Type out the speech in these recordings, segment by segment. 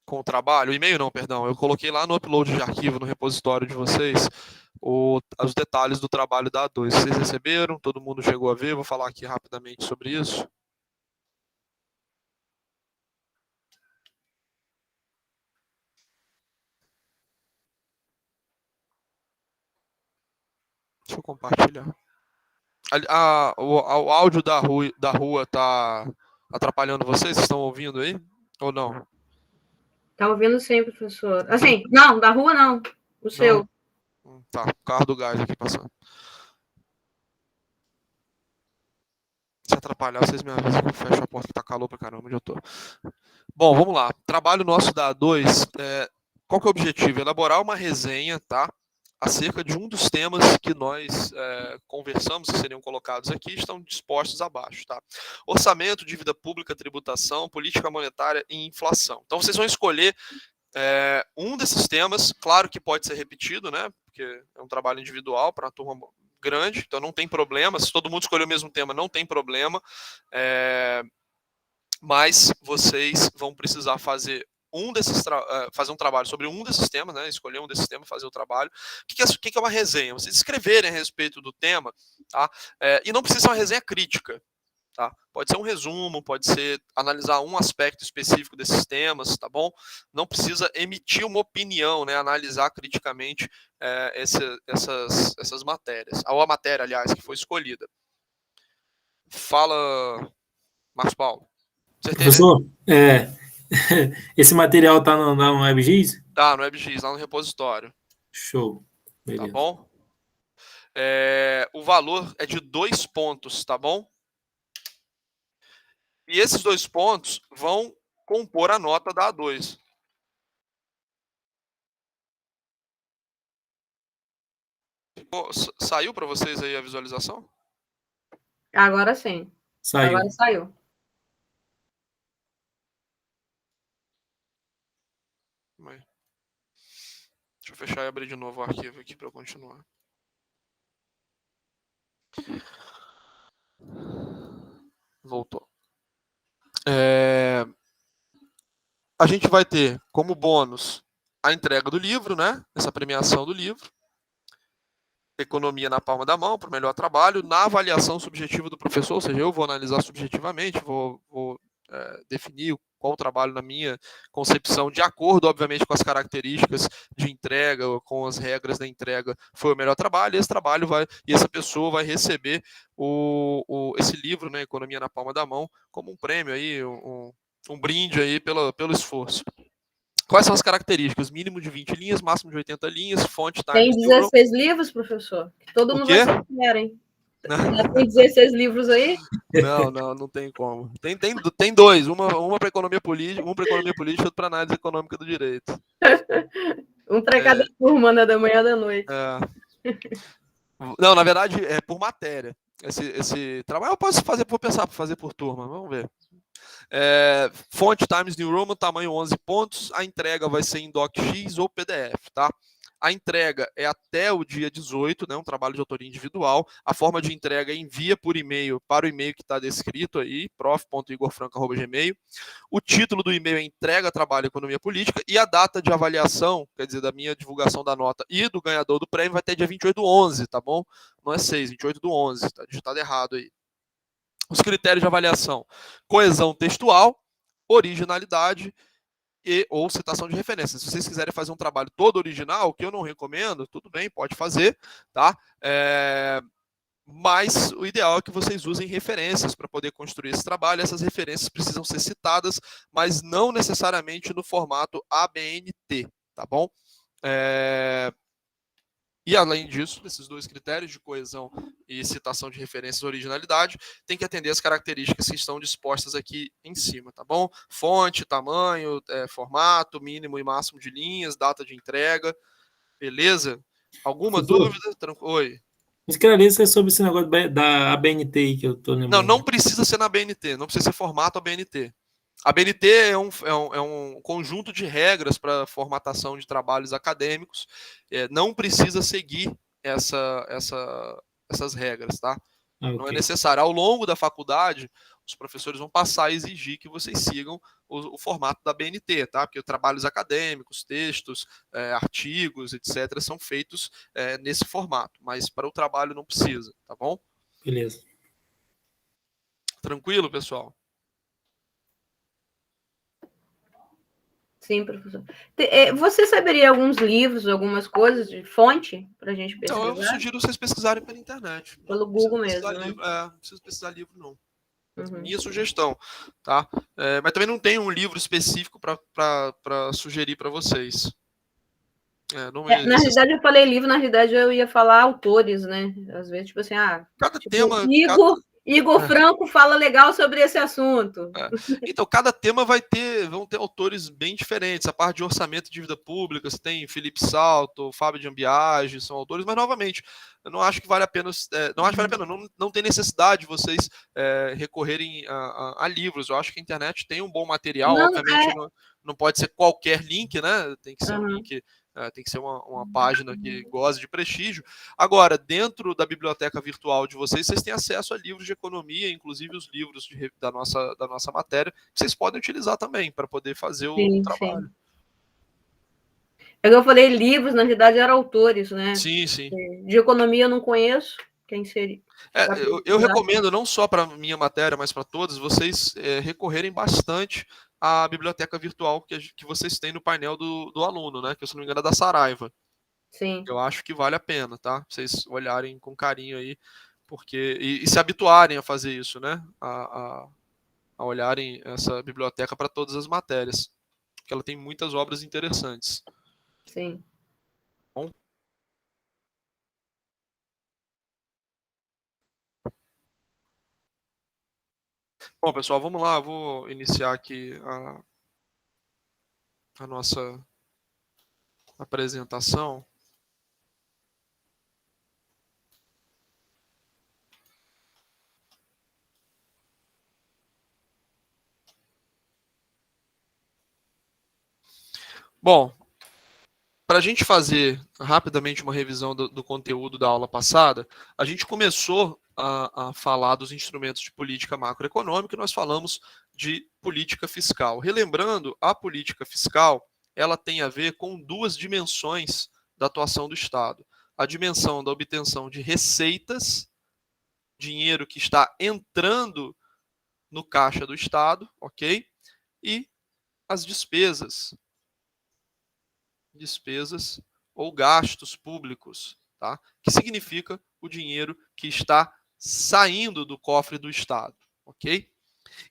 com o trabalho? O e-mail não, perdão. Eu coloquei lá no upload de arquivo, no repositório de vocês, os detalhes do trabalho da A2. Vocês receberam? Todo mundo chegou a ver? Vou falar aqui rapidamente sobre isso. Deixa eu compartilhar. O áudio da rua tá atrapalhando vocês? Vocês estão ouvindo aí? Ou não? Tá ouvindo sim, professor. Assim, não, da rua não. O seu. Tá, o carro do gás aqui passando. Se atrapalhar, vocês me avisam que eu fecho a porta, que tá calor pra caramba onde eu tô. Bom, vamos lá. Trabalho nosso da A2, qual que é o objetivo? Elaborar uma resenha, tá? Acerca de um dos temas que nós conversamos, que seriam colocados aqui, estão dispostos abaixo, tá? Orçamento, dívida pública, tributação, política monetária e inflação. Então, vocês vão escolher um desses temas, claro que pode ser repetido, né? Porque é um trabalho individual para a turma grande, então não tem problema. Se todo mundo escolher o mesmo tema, não tem problema. Mas vocês vão precisar fazer fazer um trabalho sobre um desses temas, né? Escolher um desses temas, fazer o trabalho. O que é uma resenha? Vocês escreverem a respeito do tema, tá? E não precisa ser uma resenha crítica. Tá? Pode ser um resumo, pode ser analisar um aspecto específico desses temas, tá bom? Não precisa emitir uma opinião, né? Analisar criticamente essas matérias. Ou a matéria, aliás, que foi escolhida. Fala, Marcos Paulo. Professor, esse material tá no WebGIS? Tá, no WebGIS, lá no repositório. Show. Beleza. Tá bom? O valor é de 2 pontos, tá bom? E esses 2 pontos vão compor a nota da A2. Saiu para vocês aí a visualização? Agora sim. Saiu. Agora saiu. Deixa eu fechar e abrir de novo o arquivo aqui para eu continuar. Voltou. A gente vai ter como bônus a entrega do livro, né? Essa premiação do livro. Economia na palma da mão, para o melhor trabalho. Na avaliação subjetiva do professor, ou seja, eu vou analisar subjetivamente, vou definir qual o trabalho na minha concepção, de acordo, obviamente, com as características de entrega, com as regras da entrega, foi o melhor trabalho, e essa pessoa vai receber esse livro, né, Economia na Palma da Mão, como um prêmio aí, um brinde aí pelo esforço. Quais são as características? Mínimo de 20 linhas, máximo de 80 linhas, fonte, time... Tem 16 livros, professor? Todo mundo vai ser primeiro, hein? Tem 16 livros aí? Não tem como. Tem 2, uma para economia política, outro para análise econômica do direito. Um para cada turma, né, da manhã da noite. Não, na verdade, é por matéria. Esse trabalho eu posso fazer, vou pensar para fazer por turma, vamos ver. Fonte Times New Roman, tamanho 11 pontos. A entrega vai ser em DocX ou PDF, tá? A entrega é até o dia 18, né, um trabalho de autoria individual. A forma de entrega é envia por e-mail para o e-mail que está descrito aí, prof.igorfranco@gmail. O título do e-mail é Entrega, Trabalho, Economia Política. E a data de avaliação, quer dizer, da minha divulgação da nota e do ganhador do prêmio, vai ter dia 28/11, tá bom? Não é 6, 28/11, tá digitado errado aí. Os critérios de avaliação: coesão textual, originalidade ou citação de referência. Se vocês quiserem fazer um trabalho todo original, que eu não recomendo, tudo bem, pode fazer, tá? Mas o ideal é que vocês usem referências para poder construir esse trabalho. Essas referências precisam ser citadas, mas não necessariamente no formato ABNT, tá bom? E além disso, esses 2 critérios de coesão e citação de referências e originalidade tem que atender as características que estão dispostas aqui em cima, tá bom? Fonte, tamanho, formato, mínimo e máximo de linhas, data de entrega, beleza? Alguma dúvida? Oi. Esclareça sobre esse negócio da ABNT aí que eu tô lembrando. Não precisa ser na ABNT, não precisa ser formato ABNT. A ABNT é um conjunto de regras para formatação de trabalhos acadêmicos. Não precisa seguir essas regras, tá? Não é necessário. Ao longo da faculdade, os professores vão passar a exigir que vocês sigam o formato da BNT, tá? Porque trabalhos acadêmicos, textos, artigos, etc., são feitos nesse formato, mas para o trabalho não precisa, tá bom? Beleza. Tranquilo, pessoal? Sim, professor. Você saberia alguns livros, algumas coisas de fonte para a gente pesquisar? Então, eu sugiro vocês pesquisarem pela internet. Pelo Google mesmo, né? Não precisa pesquisar livro, não. Uhum. Minha sugestão, tá? Mas também não tem um livro específico para sugerir para vocês. Na realidade, eu falei livro, na realidade eu ia falar autores, né? Às vezes, tipo assim, cada tipo, tema... Igor Franco fala legal sobre esse assunto. Então, cada tema vão ter autores bem diferentes. A parte de orçamento e dívida pública, você tem Felipe Salto, Fábio de Ambiage, são autores, mas novamente, eu não acho que vale a pena, não tem necessidade de vocês recorrerem a livros. Eu acho que a internet tem um bom material, obviamente não pode ser qualquer link, né? Tem que ser um link... tem que ser uma página que goze de prestígio. Agora, dentro da biblioteca virtual de vocês têm acesso a livros de economia, inclusive os livros da nossa matéria, que vocês podem utilizar também para poder fazer o trabalho. Eu falei livros, na realidade eram autores, né? Sim, sim. De economia eu não conheço. Quem seria? Eu recomendo, não só para a minha matéria, mas para todos, vocês recorrerem bastante à biblioteca virtual que vocês têm no painel do aluno, né? Que, se não me engano, é da Saraiva. Sim. Eu acho que vale a pena, tá? Vocês olharem com carinho aí, porque e se habituarem a fazer isso, né? A olharem essa biblioteca para todas as matérias, porque ela tem muitas obras interessantes. Sim. Bom. Bom, pessoal, vamos lá. Eu vou iniciar aqui a nossa apresentação. Bom, para a gente fazer rapidamente uma revisão do conteúdo da aula passada, a gente começou a falar dos instrumentos de política macroeconômica e nós falamos de política fiscal. Relembrando, a política fiscal ela tem a ver com duas dimensões da atuação do Estado. A dimensão da obtenção de receitas, dinheiro que está entrando no caixa do Estado, ok? E as despesas ou gastos públicos, tá? Que significa o dinheiro que está saindo do cofre do Estado, ok?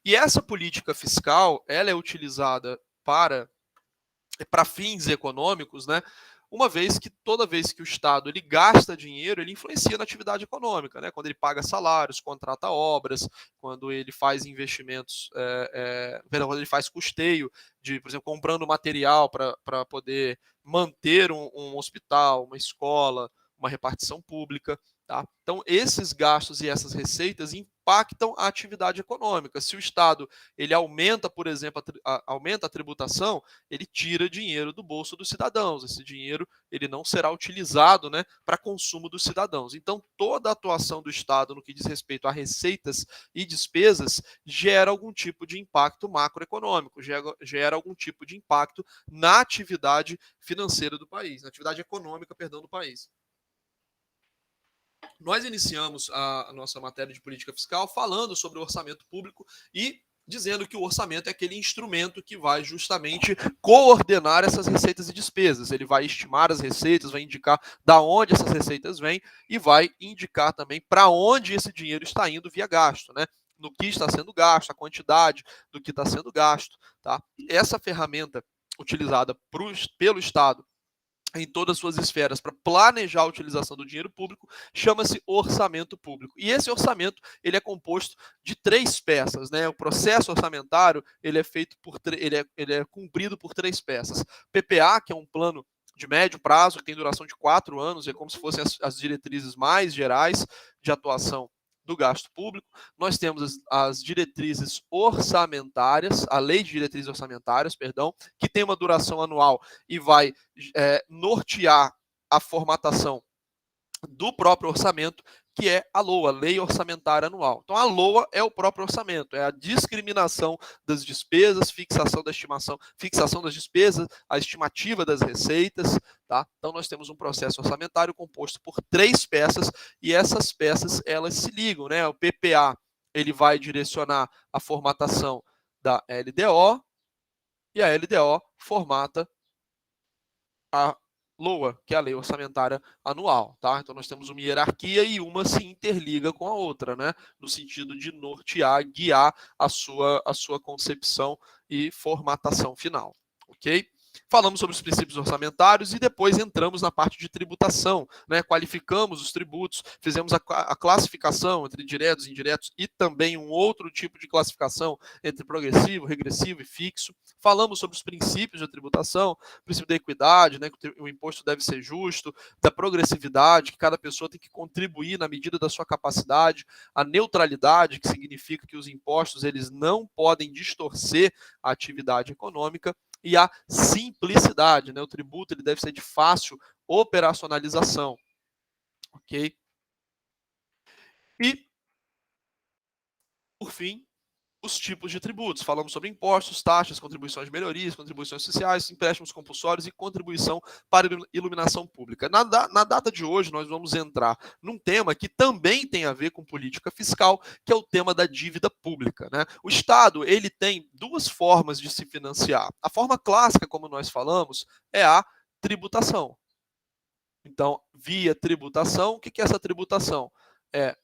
E essa política fiscal, ela é utilizada para fins econômicos, né? Uma vez que toda vez que o Estado ele gasta dinheiro, ele influencia na atividade econômica, né? Quando ele paga salários, contrata obras, quando ele faz investimentos, quando ele faz custeio de, por exemplo, comprando material para poder manter um hospital, uma escola, uma repartição pública. Tá? Então, esses gastos e essas receitas impactam a atividade econômica. Se o Estado ele aumenta, por exemplo, aumenta a tributação, ele tira dinheiro do bolso dos cidadãos. Esse dinheiro ele não será utilizado, né, para consumo dos cidadãos. Então, toda a atuação do Estado no que diz respeito a receitas e despesas gera algum tipo de impacto macroeconômico, gera algum tipo de impacto na atividade financeira do país, na atividade econômica, perdão, do país. Nós iniciamos a nossa matéria de política fiscal falando sobre o orçamento público e dizendo que o orçamento é aquele instrumento que vai justamente coordenar essas receitas e despesas. Ele vai estimar as receitas, vai indicar da onde essas receitas vêm e vai indicar também para onde esse dinheiro está indo via gasto, né? No que está sendo gasto, a quantidade do que está sendo gasto, tá? Essa ferramenta utilizada pelo Estado em todas as suas esferas para planejar a utilização do dinheiro público, chama-se orçamento público. E esse orçamento ele é composto de 3 peças, né? O processo orçamentário ele é feito ele é cumprido por 3 peças. PPA, que é um plano de médio prazo, que tem duração de 4 anos, é como se fossem as diretrizes mais gerais de atuação do gasto público. Nós temos as diretrizes orçamentárias, a lei de diretrizes orçamentárias, perdão, que tem uma duração anual e vai nortear a formatação do próprio orçamento, que é a LOA, Lei Orçamentária Anual. Então, a LOA é o próprio orçamento, é a discriminação das despesas, fixação da estimação, fixação das despesas, a estimativa das receitas, tá? Então, nós temos um processo orçamentário composto por 3 peças, e essas peças, elas se ligam, né? O PPA, ele vai direcionar a formatação da LDO, e a LDO formata a LOA, que é a Lei Orçamentária Anual, tá? Então nós temos uma hierarquia e uma se interliga com a outra, né? No sentido de nortear, guiar a sua concepção e formatação final, ok? Falamos sobre os princípios orçamentários e depois entramos na parte de tributação, né? Qualificamos os tributos, fizemos a classificação entre diretos e indiretos e também um outro tipo de classificação entre progressivo, regressivo e fixo. Falamos sobre os princípios de tributação, princípio da equidade, né? Que o imposto deve ser justo, da progressividade, que cada pessoa tem que contribuir na medida da sua capacidade, a neutralidade, que significa que os impostos eles não podem distorcer a atividade econômica, e a simplicidade, né? O tributo ele deve ser de fácil operacionalização, ok? E, por fim, os tipos de tributos. Falamos sobre impostos, taxas, contribuições de melhorias, contribuições sociais, empréstimos compulsórios e contribuição para iluminação pública. Na data de hoje, nós vamos entrar num tema que também tem a ver com política fiscal, que é o tema da dívida pública, né? O Estado ele tem 2 formas de se financiar. A forma clássica, como nós falamos, é a tributação. Então, via tributação, o que é essa tributação? É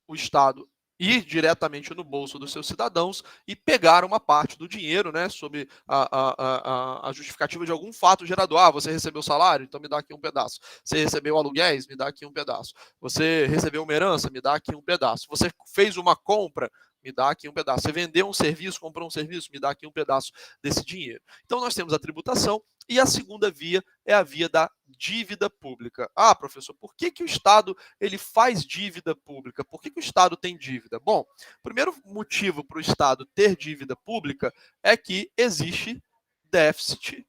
o Estado ir diretamente no bolso dos seus cidadãos e pegar uma parte do dinheiro, né, sob a justificativa de algum fato gerador. Ah, você recebeu salário? Então me dá aqui um pedaço. Você recebeu aluguéis? Me dá aqui um pedaço. Você recebeu uma herança? Me dá aqui um pedaço. Você fez uma compra? Me dá aqui um pedaço. Você vendeu um serviço, comprou um serviço? Me dá aqui um pedaço desse dinheiro. Então nós temos a tributação e a segunda via é a via da dívida pública. Ah, professor, por que o Estado ele faz dívida pública? Por que o Estado tem dívida? Bom, o primeiro motivo para o Estado ter dívida pública é que existe déficit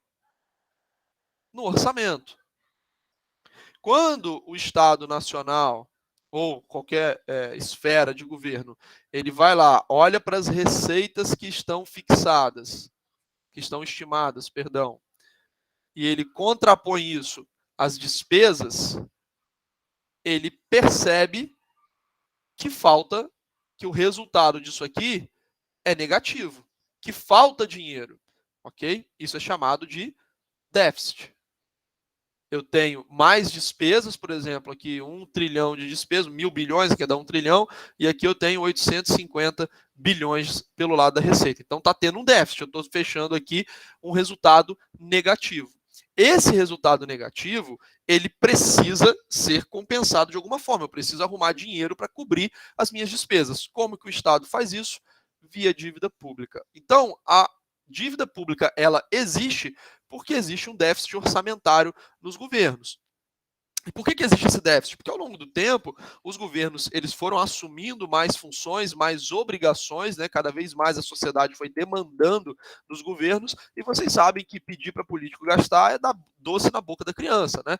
no orçamento. Quando o Estado nacional ou qualquer esfera de governo, ele vai lá, olha para as receitas que estão fixadas, que estão estimadas, perdão, e ele contrapõe isso às despesas, ele percebe que falta, que o resultado disso aqui é negativo, que falta dinheiro, ok? Isso é chamado de déficit. Eu tenho mais despesas, por exemplo, aqui 1 trilhão de despesas, 1.000 bilhões, que é dar 1 trilhão, e aqui eu tenho 850 bilhões pelo lado da receita. Então está tendo um déficit, eu estou fechando aqui um resultado negativo. Esse resultado negativo, ele precisa ser compensado de alguma forma. Eu preciso arrumar dinheiro para cobrir as minhas despesas. Como que o Estado faz isso? Via dívida pública. Então, a dívida pública, ela existe porque existe um déficit orçamentário nos governos. E por que existe esse déficit? Porque ao longo do tempo, os governos eles foram assumindo mais funções, mais obrigações, né? Cada vez mais a sociedade foi demandando dos governos, e vocês sabem que pedir para político gastar é dar doce na boca da criança, né?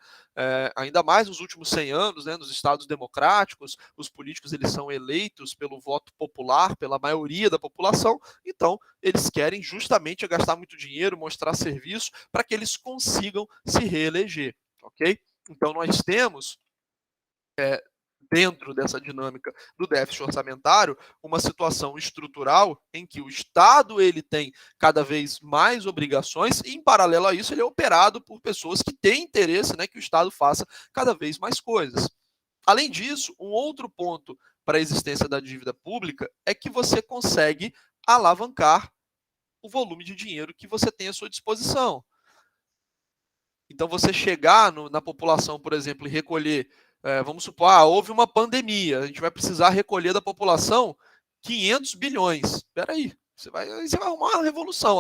Ainda mais nos últimos 100 anos, né? Nos estados democráticos, os políticos eles são eleitos pelo voto popular, pela maioria da população, então eles querem justamente gastar muito dinheiro, mostrar serviço, para que eles consigam se reeleger, ok? Então, nós temos, dentro dessa dinâmica do déficit orçamentário, uma situação estrutural em que o Estado ele tem cada vez mais obrigações e, em paralelo a isso, ele é operado por pessoas que têm interesse, né, que o Estado faça cada vez mais coisas. Além disso, um outro ponto para a existência da dívida pública é que você consegue alavancar o volume de dinheiro que você tem à sua disposição. Então, você chegar na população, por exemplo, e recolher, vamos supor, houve uma pandemia, a gente vai precisar recolher da população 500 bilhões. Espera aí, você vai arrumar uma revolução.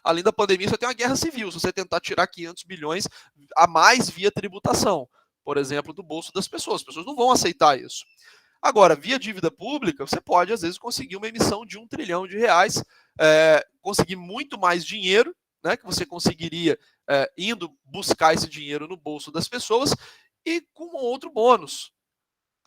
Além da pandemia, você tem uma guerra civil, se você tentar tirar 500 bilhões a mais via tributação, por exemplo, do bolso das pessoas. As pessoas não vão aceitar isso. Agora, via dívida pública, você pode, às vezes, conseguir uma emissão de 1 trilhão de reais, conseguir muito mais dinheiro, né, que você conseguiria indo buscar esse dinheiro no bolso das pessoas e com um outro bônus.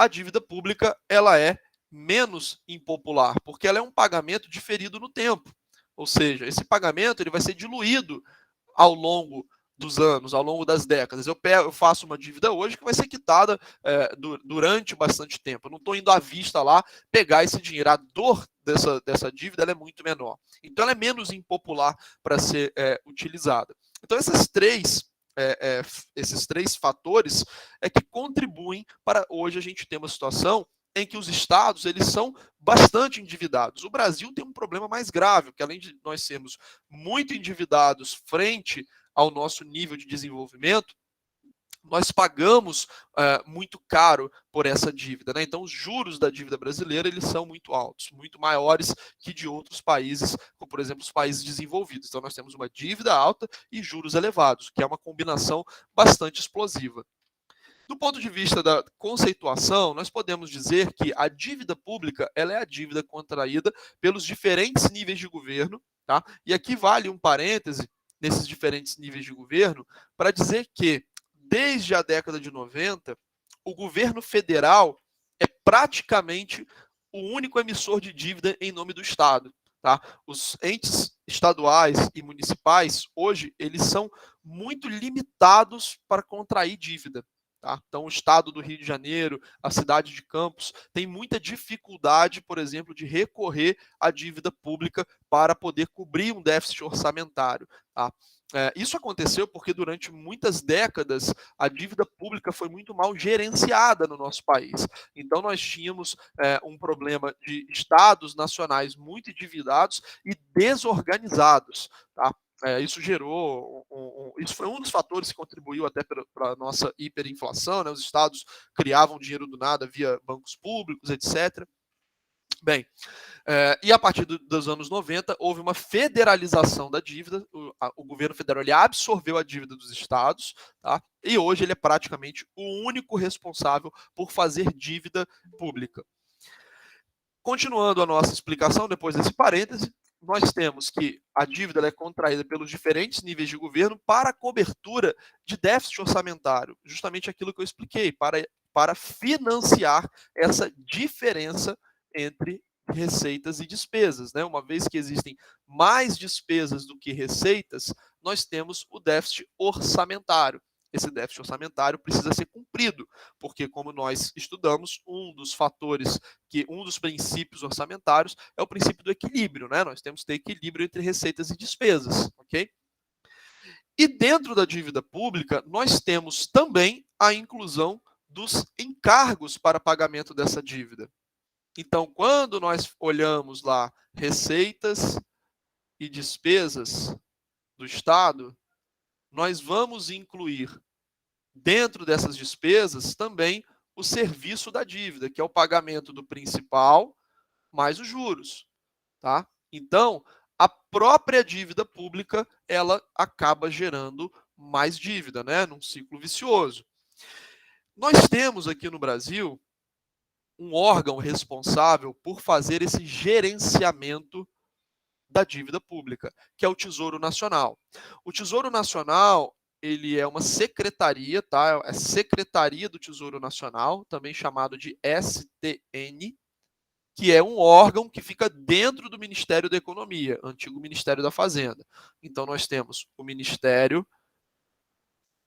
a dívida pública ela é menos impopular, porque ela é um pagamento diferido no tempo. Ou seja, esse pagamento ele vai ser diluído ao longo dos anos, ao longo das décadas. Eu faço uma dívida hoje que vai ser quitada durante bastante tempo. Eu não estou indo à vista lá pegar esse dinheiro. A dor dessa dívida ela é muito menor. Então, ela é menos impopular para ser utilizada. Então, esses três fatores é que contribuem para hoje a gente ter uma situação em que os estados eles são bastante endividados. O Brasil tem um problema mais grave, que além de nós sermos muito endividados frente ao nosso nível de desenvolvimento, nós pagamos muito caro por essa dívida, né? Então, os juros da dívida brasileira eles são muito altos, muito maiores que de outros países, como, por exemplo, os países desenvolvidos. Então, nós temos uma dívida alta e juros elevados, que é uma combinação bastante explosiva. Do ponto de vista da conceituação, nós podemos dizer que a dívida pública ela é a dívida contraída pelos diferentes níveis de governo, tá? E aqui vale um parêntese nesses diferentes níveis de governo para dizer que, desde a década de 90, o governo federal é praticamente o único emissor de dívida em nome do Estado. Tá? Os entes estaduais e municipais, hoje, eles são muito limitados para contrair dívida. Tá? Então, o estado do Rio de Janeiro, a cidade de Campos, tem muita dificuldade, por exemplo, de recorrer à dívida pública para poder cobrir um déficit orçamentário. Tá? Isso aconteceu porque durante muitas décadas a dívida pública foi muito mal gerenciada no nosso país. Então, nós tínhamos um problema de estados nacionais muito endividados e desorganizados. Tá? Isso gerou, isso foi um dos fatores que contribuiu até para a nossa hiperinflação, né? Os estados criavam dinheiro do nada via bancos públicos, etc. Bem, e a partir dos anos 90, houve uma federalização da dívida, o governo federal ele absorveu a dívida dos estados, tá? E hoje ele é praticamente o único responsável por fazer dívida pública. Continuando a nossa explicação, depois desse parêntese, nós temos que a dívida é contraída pelos diferentes níveis de governo para a cobertura de déficit orçamentário, justamente aquilo que eu expliquei, para financiar essa diferença entre receitas e despesas, né? Uma vez que existem mais despesas do que receitas, nós temos o déficit orçamentário. Esse déficit orçamentário precisa ser cumprido, porque, como nós estudamos, um dos princípios orçamentários é o princípio do equilíbrio, né? Nós temos que ter equilíbrio entre receitas e despesas, ok? E dentro da dívida pública, nós temos também a inclusão dos encargos para pagamento dessa dívida. Então, quando nós olhamos lá receitas e despesas do Estado, nós vamos incluir dentro dessas despesas também o serviço da dívida, que é o pagamento do principal mais os juros, tá? Então, a própria dívida pública, ela acaba gerando mais dívida, né, num ciclo vicioso. Nós temos aqui no Brasil um órgão responsável por fazer esse gerenciamento da dívida pública, que é o Tesouro Nacional. O Tesouro Nacional, ele é uma secretaria, tá? É a Secretaria do Tesouro Nacional, também chamado de STN, que é um órgão que fica dentro do Ministério da Economia, antigo Ministério da Fazenda. Então, nós temos o Ministério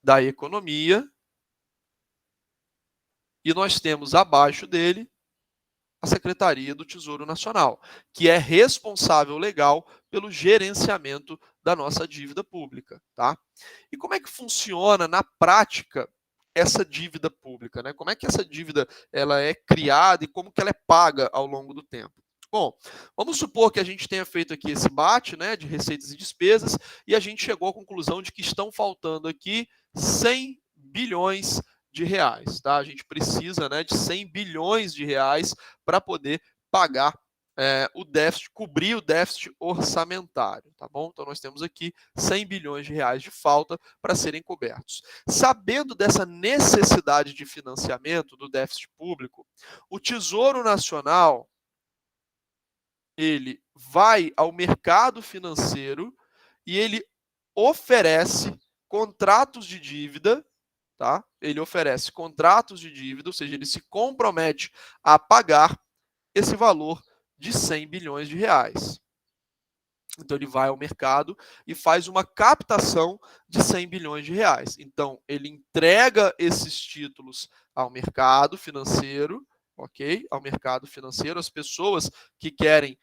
da Economia e nós temos abaixo dele a Secretaria do Tesouro Nacional, que é responsável legal pelo gerenciamento da nossa dívida pública, tá? E como é que funciona na prática essa dívida pública, né? Como é que essa dívida ela é criada e como que ela é paga ao longo do tempo? Bom, vamos supor que a gente tenha feito aqui esse bate, né, de receitas e despesas e a gente chegou à conclusão de que estão faltando aqui 100 bilhões de reais, tá? A gente precisa, né, de 100 bilhões de reais para poder pagar o déficit, cobrir o déficit orçamentário, tá bom? Então nós temos aqui 100 bilhões de reais de falta para serem cobertos. Sabendo dessa necessidade de financiamento do déficit público, o Tesouro Nacional ele vai ao mercado financeiro e ele oferece contratos de dívida, tá? Ele oferece contratos de dívida, ou seja, ele se compromete a pagar esse valor de 100 bilhões de reais. Então ele vai ao mercado e faz uma captação de 100 bilhões de reais. Então ele entrega esses títulos ao mercado financeiro, ok? Ao mercado financeiro, as pessoas que querem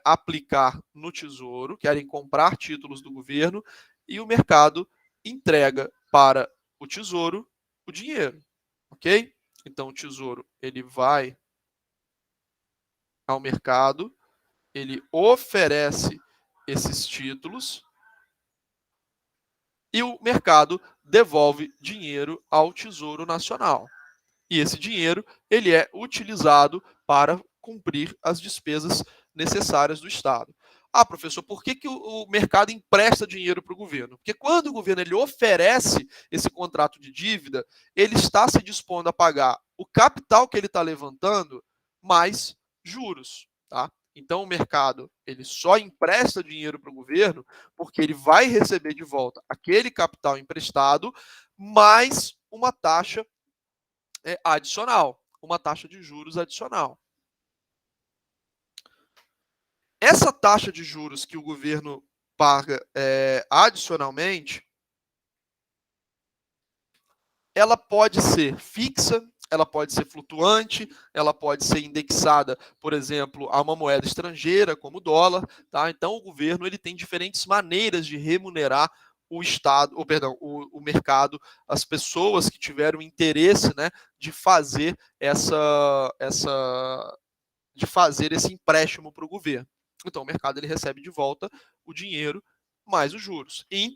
aplicar no Tesouro, querem comprar títulos do governo, e o mercado entrega para o Tesouro o dinheiro, ok? Então o Tesouro ele vai ao mercado, ele oferece esses títulos e o mercado devolve dinheiro ao Tesouro Nacional. E esse dinheiro ele é utilizado para cumprir as despesas necessárias do Estado. Ah, professor, por que o mercado empresta dinheiro para o governo? Porque quando o governo ele oferece esse contrato de dívida, ele está se dispondo a pagar o capital que ele está levantando mais juros, tá? Então o mercado ele só empresta dinheiro para o governo porque ele vai receber de volta aquele capital emprestado mais uma taxa adicional, uma taxa de juros adicional. Essa taxa de juros que o governo paga adicionalmente, ela pode ser fixa, ela pode ser flutuante, ela pode ser indexada, por exemplo, a uma moeda estrangeira, como o dólar, tá? Então o governo ele tem diferentes maneiras de remunerar o Estado, o mercado, as pessoas que tiveram interesse, né, de fazer esse empréstimo para o governo. Então o mercado ele recebe de volta o dinheiro mais os juros e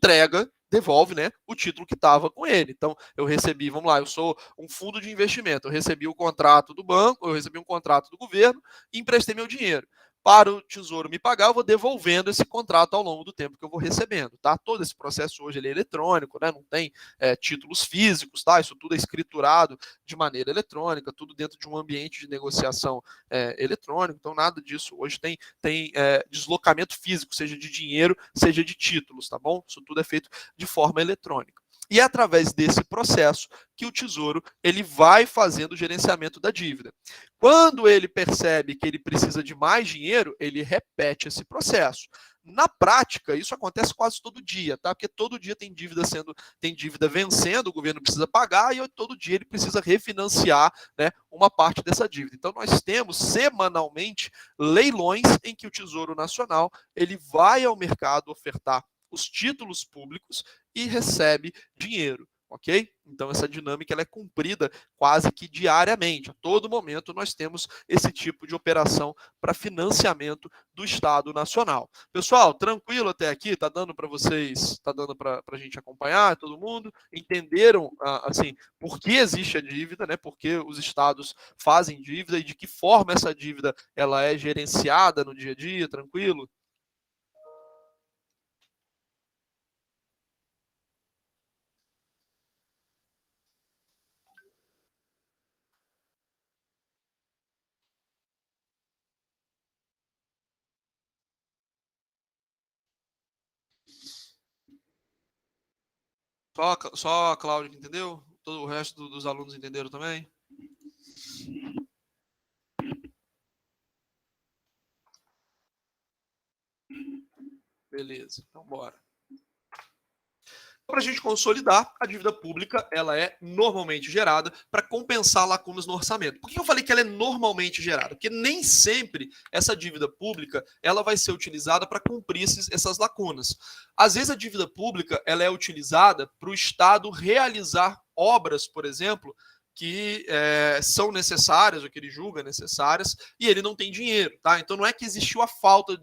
devolve, né, o título que estava com ele. Então eu recebi, vamos lá, eu sou um fundo de investimento, eu recebi o contrato do banco, eu recebi um contrato do governo e emprestei meu dinheiro. Para o Tesouro me pagar, eu vou devolvendo esse contrato ao longo do tempo que eu vou recebendo, tá? Todo esse processo hoje ele é eletrônico, né? Não tem títulos físicos, tá? Isso tudo é escriturado de maneira eletrônica, tudo dentro de um ambiente de negociação eletrônico, então nada disso hoje tem deslocamento físico, seja de dinheiro, seja de títulos, tá bom? Isso tudo é feito de forma eletrônica. E é através desse processo que o Tesouro ele vai fazendo o gerenciamento da dívida. Quando ele percebe que ele precisa de mais dinheiro, ele repete esse processo. Na prática, isso acontece quase todo dia, tá? Porque todo dia tem dívida vencendo, o governo precisa pagar e todo dia ele precisa refinanciar, né, uma parte dessa dívida. Então nós temos semanalmente leilões em que o Tesouro Nacional ele vai ao mercado ofertar os títulos públicos e recebe dinheiro, ok? Então essa dinâmica ela é cumprida quase que diariamente. A todo momento nós temos esse tipo de operação para financiamento do Estado Nacional. Pessoal, tranquilo até aqui? Tá dando para vocês, tá dando para a gente acompanhar, todo mundo? Entenderam, assim, por que existe a dívida, né? Por que os estados fazem dívida e de que forma essa dívida ela é gerenciada no dia a dia, tranquilo? Só a Cláudia que entendeu? Todo o resto dos alunos entenderam também? Beleza, então bora. Para a gente consolidar, a dívida pública ela é normalmente gerada para compensar lacunas no orçamento. Por que eu falei que ela é normalmente gerada? Porque nem sempre essa dívida pública ela vai ser utilizada para cumprir essas lacunas. Às vezes a dívida pública ela é utilizada para o Estado realizar obras, por exemplo, que são necessárias, ou que ele julga necessárias, e ele não tem dinheiro, tá? Então não é que existiu a falta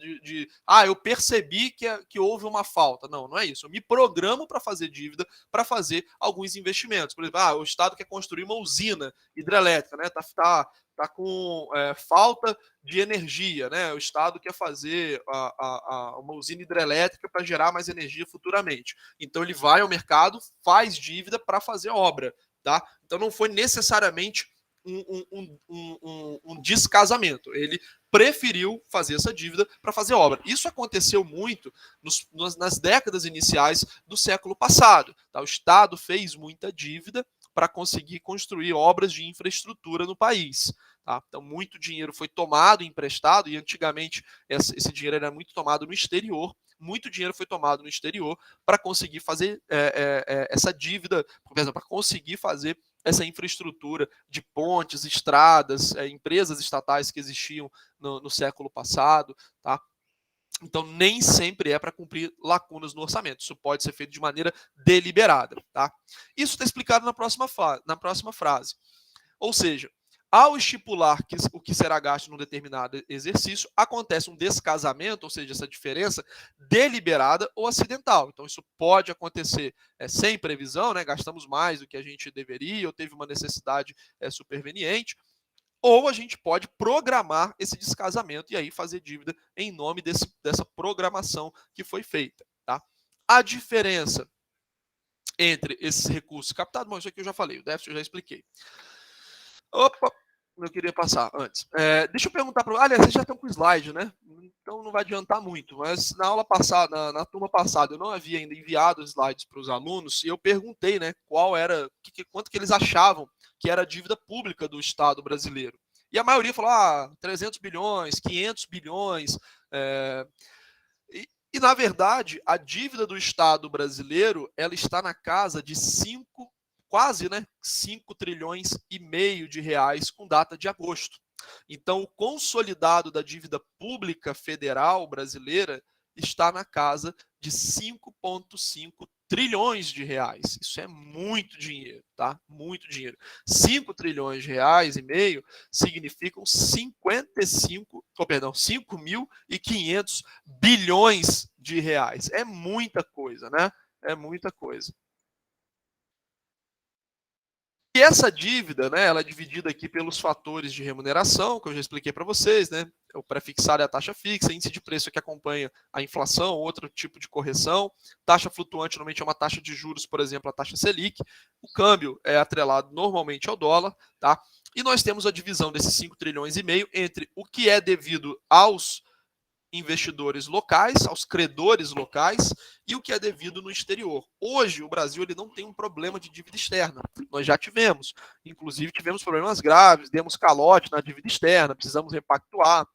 eu percebi que houve uma falta. Não, não é isso. Eu me programo para fazer dívida, para fazer alguns investimentos. Por exemplo, o Estado quer construir uma usina hidrelétrica, né? Tá com falta de energia, né? O Estado quer fazer uma usina hidrelétrica para gerar mais energia futuramente. Então ele vai ao mercado, faz dívida para fazer obra. Tá? Então não foi necessariamente um descasamento. Ele preferiu fazer essa dívida para fazer obra. Isso aconteceu muito nas décadas iniciais do século passado. Tá? O Estado fez muita dívida para conseguir construir obras de infraestrutura no país. Tá? Então, muito dinheiro foi tomado, emprestado, e antigamente esse dinheiro era muito tomado no exterior. Muito dinheiro foi tomado no exterior para conseguir fazer essa dívida, por exemplo, para conseguir fazer essa infraestrutura de pontes, estradas, empresas estatais que existiam no século passado. Tá? Então, nem sempre é para cumprir lacunas no orçamento. Isso pode ser feito de maneira deliberada. Tá? Isso está explicado na próxima frase. Ou seja, ao estipular o que será gasto num determinado exercício, acontece um descasamento, ou seja, essa diferença deliberada ou acidental. Então, isso pode acontecer sem previsão, né? Gastamos mais do que a gente deveria, ou teve uma necessidade superveniente, ou a gente pode programar esse descasamento e aí fazer dívida em nome dessa programação que foi feita. Tá? A diferença entre esses recursos captados, bom, isso aqui eu já falei, o déficit eu já expliquei. Opa, eu queria passar antes. Deixa eu perguntar para aliás, vocês já estão com o slide, né? Então não vai adiantar muito, mas na aula passada, na turma passada, eu não havia ainda enviado os slides para os alunos e eu perguntei, né, quanto que eles achavam que era a dívida pública do Estado brasileiro. E a maioria falou, 300 bilhões, 500 bilhões. E, na verdade, a dívida do Estado brasileiro, ela está na casa de 5 trilhões e meio de reais com data de agosto. Então, o consolidado da dívida pública federal brasileira está na casa de 5,5 trilhões de reais. Isso é muito dinheiro, tá? Muito dinheiro. 5 trilhões de reais e meio significam 5.500 bilhões de reais. É muita coisa, né? É muita coisa. E essa dívida, né, ela é dividida aqui pelos fatores de remuneração, que eu já expliquei para vocês, né? O prefixado é a taxa fixa, índice de preço que acompanha a inflação, outro tipo de correção. Taxa flutuante normalmente é uma taxa de juros, por exemplo, a taxa Selic. O câmbio é atrelado normalmente ao dólar, tá? E nós temos a divisão desses 5 trilhões e meio entre o que é devido aos investidores locais, aos credores locais e o que é devido no exterior. Hoje, o Brasil ele não tem um problema de dívida externa. Nós já tivemos. Inclusive, tivemos problemas graves, demos calote na dívida externa, precisamos repactuar.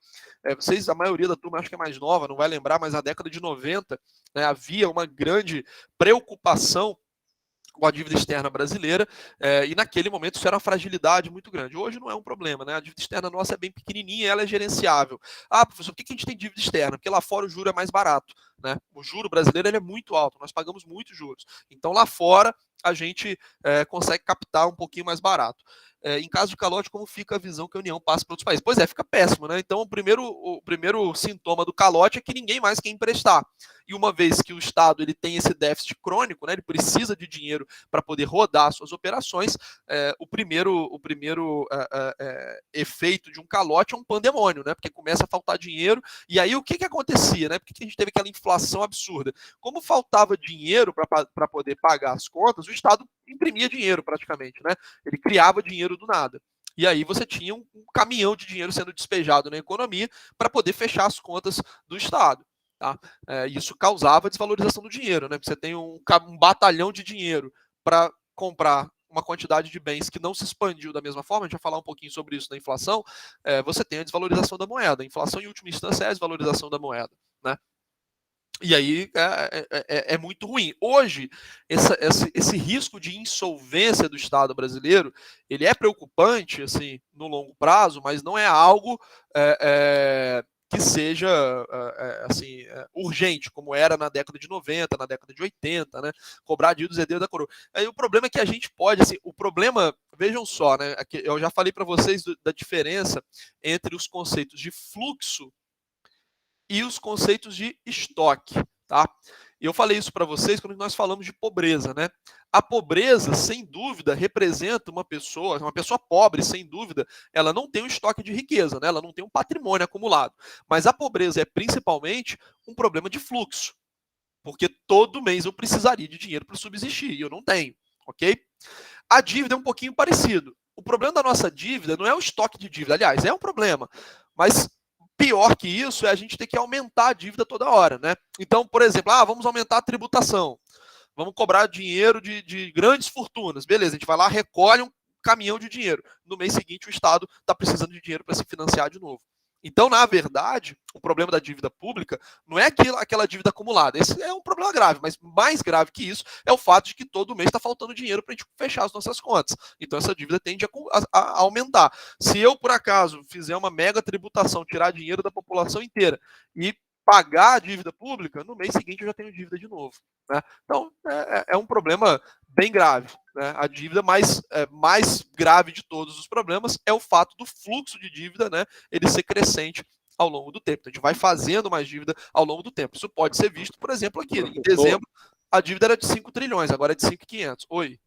Vocês, a maioria da turma, acho que é mais nova, não vai lembrar, mas na década de 90, né, havia uma grande preocupação com a dívida externa brasileira, e naquele momento isso era uma fragilidade muito grande. Hoje não é um problema, né? A dívida externa nossa é bem pequenininha, ela é gerenciável. Professor, por que a gente tem dívida externa? Porque lá fora o juro é mais barato, né? O juro brasileiro ele é muito alto, nós pagamos muitos juros. Então lá fora a gente consegue captar um pouquinho mais barato. Em caso de calote, como fica a visão que a União passa para outros países? Pois é, fica péssimo, né? Então, o primeiro sintoma do calote é que ninguém mais quer emprestar. E uma vez que o Estado ele tem esse déficit crônico, né, ele precisa de dinheiro para poder rodar suas operações, o primeiro efeito de um calote é um pandemônio, né? Porque começa a faltar dinheiro. E aí, o que acontecia, né? Por que a gente teve aquela inflação absurda? Como faltava dinheiro para poder pagar as contas, o Estado imprimia dinheiro praticamente, né? Ele criava dinheiro do nada. E aí você tinha um caminhão de dinheiro sendo despejado na economia para poder fechar as contas do Estado. Tá? Isso causava desvalorização do dinheiro, né? Você tem um batalhão de dinheiro para comprar uma quantidade de bens que não se expandiu da mesma forma, a gente vai falar um pouquinho sobre isso na inflação, você tem a desvalorização da moeda. A inflação, em última instância, é a desvalorização da moeda, né? E aí é muito ruim. Hoje, esse risco de insolvência do Estado brasileiro, ele é preocupante, assim, no longo prazo, mas não é algo que seja assim, urgente, como era na década de 90, na década de 80, né? Cobrar dívidas herdeiros da coroa. Aí o problema é que a gente pode, assim, o problema, vejam só, né? Eu já falei para vocês da diferença entre os conceitos de fluxo e os conceitos de estoque, tá? E eu falei isso para vocês quando nós falamos de pobreza, né? A pobreza, sem dúvida, representa uma pessoa pobre, sem dúvida, ela não tem um estoque de riqueza, né? Ela não tem um patrimônio acumulado. Mas a pobreza é principalmente um problema de fluxo, porque todo mês eu precisaria de dinheiro para subsistir e eu não tenho, ok? A dívida é um pouquinho parecido. O problema da nossa dívida não é o estoque de dívida, aliás, é um problema, mas pior que isso é a gente ter que aumentar a dívida toda hora, né? Então, por exemplo, vamos aumentar a tributação. Vamos cobrar dinheiro de grandes fortunas. Beleza, a gente vai lá, recolhe um caminhão de dinheiro. No mês seguinte, o Estado está precisando de dinheiro para se financiar de novo. Então, na verdade, o problema da dívida pública não é aquela dívida acumulada. Esse é um problema grave, mas mais grave que isso é o fato de que todo mês está faltando dinheiro para a gente fechar as nossas contas. Então, essa dívida tende a aumentar. Se eu, por acaso, fizer uma mega tributação, tirar dinheiro da população inteira e pagar a dívida pública, no mês seguinte eu já tenho dívida de novo. Né? Então, é um problema bem grave. Né? A dívida mais grave de todos os problemas é o fato do fluxo de dívida, né, ele ser crescente ao longo do tempo. Então, a gente vai fazendo mais dívida ao longo do tempo. Isso pode ser visto, por exemplo, aqui. Em dezembro, a dívida era de 5 trilhões, agora é de 5.500. Oi.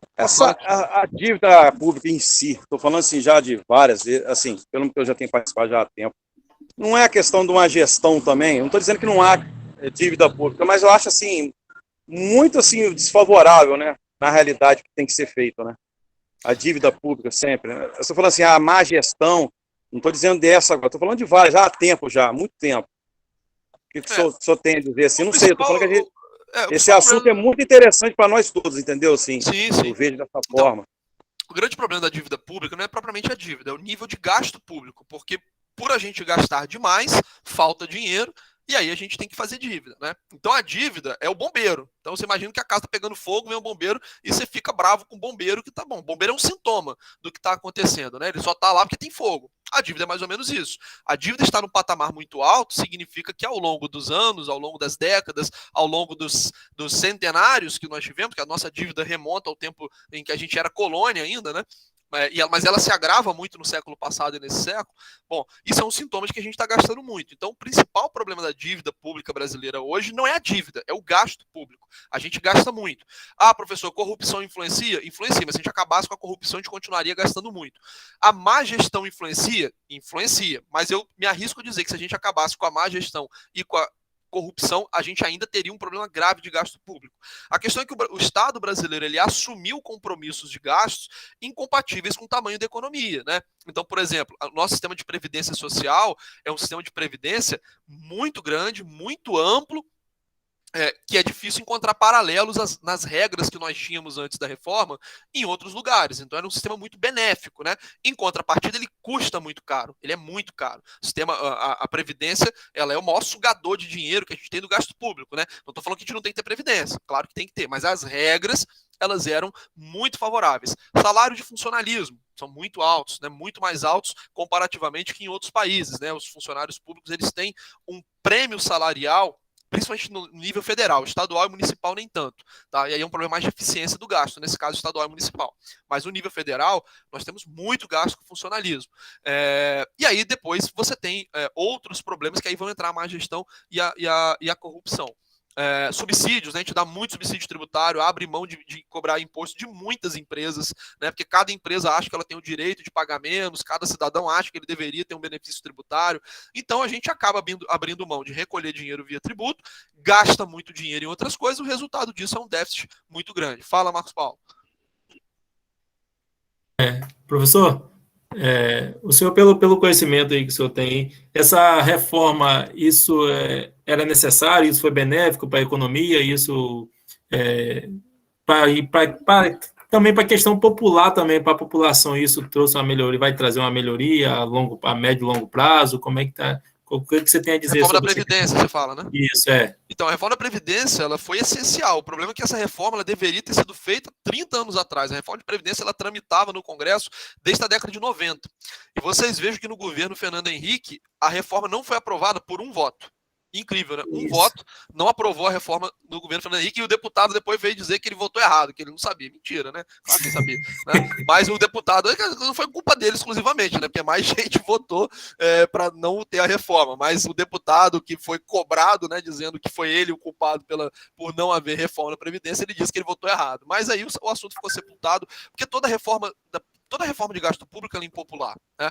A dívida pública em si, estou falando assim já de várias vezes, assim, pelo que eu já tenho participado já há tempo, não é a questão de uma gestão também, eu não estou dizendo que não há dívida pública, mas eu acho assim, muito assim, desfavorável, né, na realidade que tem que ser feito, né, a dívida pública sempre, né? Eu estou falando assim, a má gestão, não estou dizendo dessa agora, estou falando de várias, já há tempo já, há muito tempo. O que o senhor tem a dizer assim? Não sei, eu estou falando que a gente, esse assunto é muito interessante para nós todos, entendeu? Sim. Eu vejo dessa forma. O grande problema da dívida pública não é propriamente a dívida, é o nível de gasto público, porque por a gente gastar demais, falta dinheiro, e aí a gente tem que fazer dívida, né? Então a dívida é o bombeiro. Então você imagina que a casa está pegando fogo, vem um bombeiro e você fica bravo com o bombeiro, que tá bom. O bombeiro é um sintoma do que está acontecendo, né? Ele só está lá porque tem fogo. A dívida é mais ou menos isso. A dívida está num patamar muito alto, significa que ao longo dos anos, ao longo das décadas, ao longo dos centenários que nós tivemos, que a nossa dívida remonta ao tempo em que a gente era colônia ainda, né? Mas ela se agrava muito no século passado e nesse século. Bom, isso é um sintoma de que a gente está gastando muito. Então, o principal problema da dívida pública brasileira hoje não é a dívida, é o gasto público. A gente gasta muito. Ah, professor, corrupção influencia? Influencia, mas se a gente acabasse com a corrupção, a gente continuaria gastando muito. A má gestão influencia? Influencia. Mas eu me arrisco a dizer que se a gente acabasse com a má gestão e com a corrupção, a gente ainda teria um problema grave de gasto público. A questão é que o Estado brasileiro ele assumiu compromissos de gastos incompatíveis com o tamanho da economia, né? Então, por exemplo, o nosso sistema de previdência social é um sistema de previdência muito grande, muito amplo, que é difícil encontrar paralelos nas regras que nós tínhamos antes da reforma em outros lugares. Então era um sistema muito benéfico, né? Em contrapartida, ele custa muito caro. Ele é muito caro. O sistema, a Previdência, ela é o maior sugador de dinheiro que a gente tem do gasto público, né? Não estou falando que a gente não tem que ter Previdência. Claro que tem que ter, mas as regras, elas eram muito favoráveis. Salário de funcionalismo são muito altos, né? Muito mais altos comparativamente que em outros países, né? Os funcionários públicos, eles têm um prêmio salarial, principalmente no nível federal, estadual e municipal nem tanto, tá? E aí é um problema mais de eficiência do gasto, nesse caso estadual e municipal. Mas no nível federal, nós temos muito gasto com funcionalismo. E aí depois você tem outros problemas que aí vão entrar a má gestão e a corrupção. Subsídios, né? A gente dá muito subsídio tributário, abre mão de cobrar imposto de muitas empresas, né? Porque cada empresa acha que ela tem o direito de pagar menos, cada cidadão acha que ele deveria ter um benefício tributário. Então a gente acaba abrindo mão de recolher dinheiro via tributo, gasta muito dinheiro em outras coisas, o resultado disso é um déficit muito grande. Fala, Marcos Paulo. Professor, o senhor, pelo conhecimento aí que o senhor tem, essa reforma, isso era necessário, isso foi benéfico para a economia, isso também para a questão popular, também para a população, isso trouxe uma melhoria, vai trazer uma melhoria a médio e longo prazo? Como é que está? O que você tem a dizer reforma sobre da Previdência, você fala, né? Isso, Então, a reforma da Previdência, ela foi essencial. O problema é que essa reforma ela deveria ter sido feita 30 anos atrás. A reforma de Previdência, ela tramitava no Congresso desde a década de 90. E vocês vejam que no governo Fernando Henrique, a reforma não foi aprovada por um voto. Incrível, né? Um voto não aprovou a reforma do governo Fernando Henrique e o deputado depois veio dizer que ele votou errado, que ele não sabia. Mentira, né? Claro que ele sabia. Né? Mas o deputado, não foi culpa dele exclusivamente, né? Porque mais gente votou para não ter a reforma. Mas o deputado que foi cobrado, né, dizendo que foi ele o culpado por não haver reforma na Previdência, ele disse que ele votou errado. Mas aí o assunto ficou sepultado, porque toda reforma de gasto público é impopular. Né?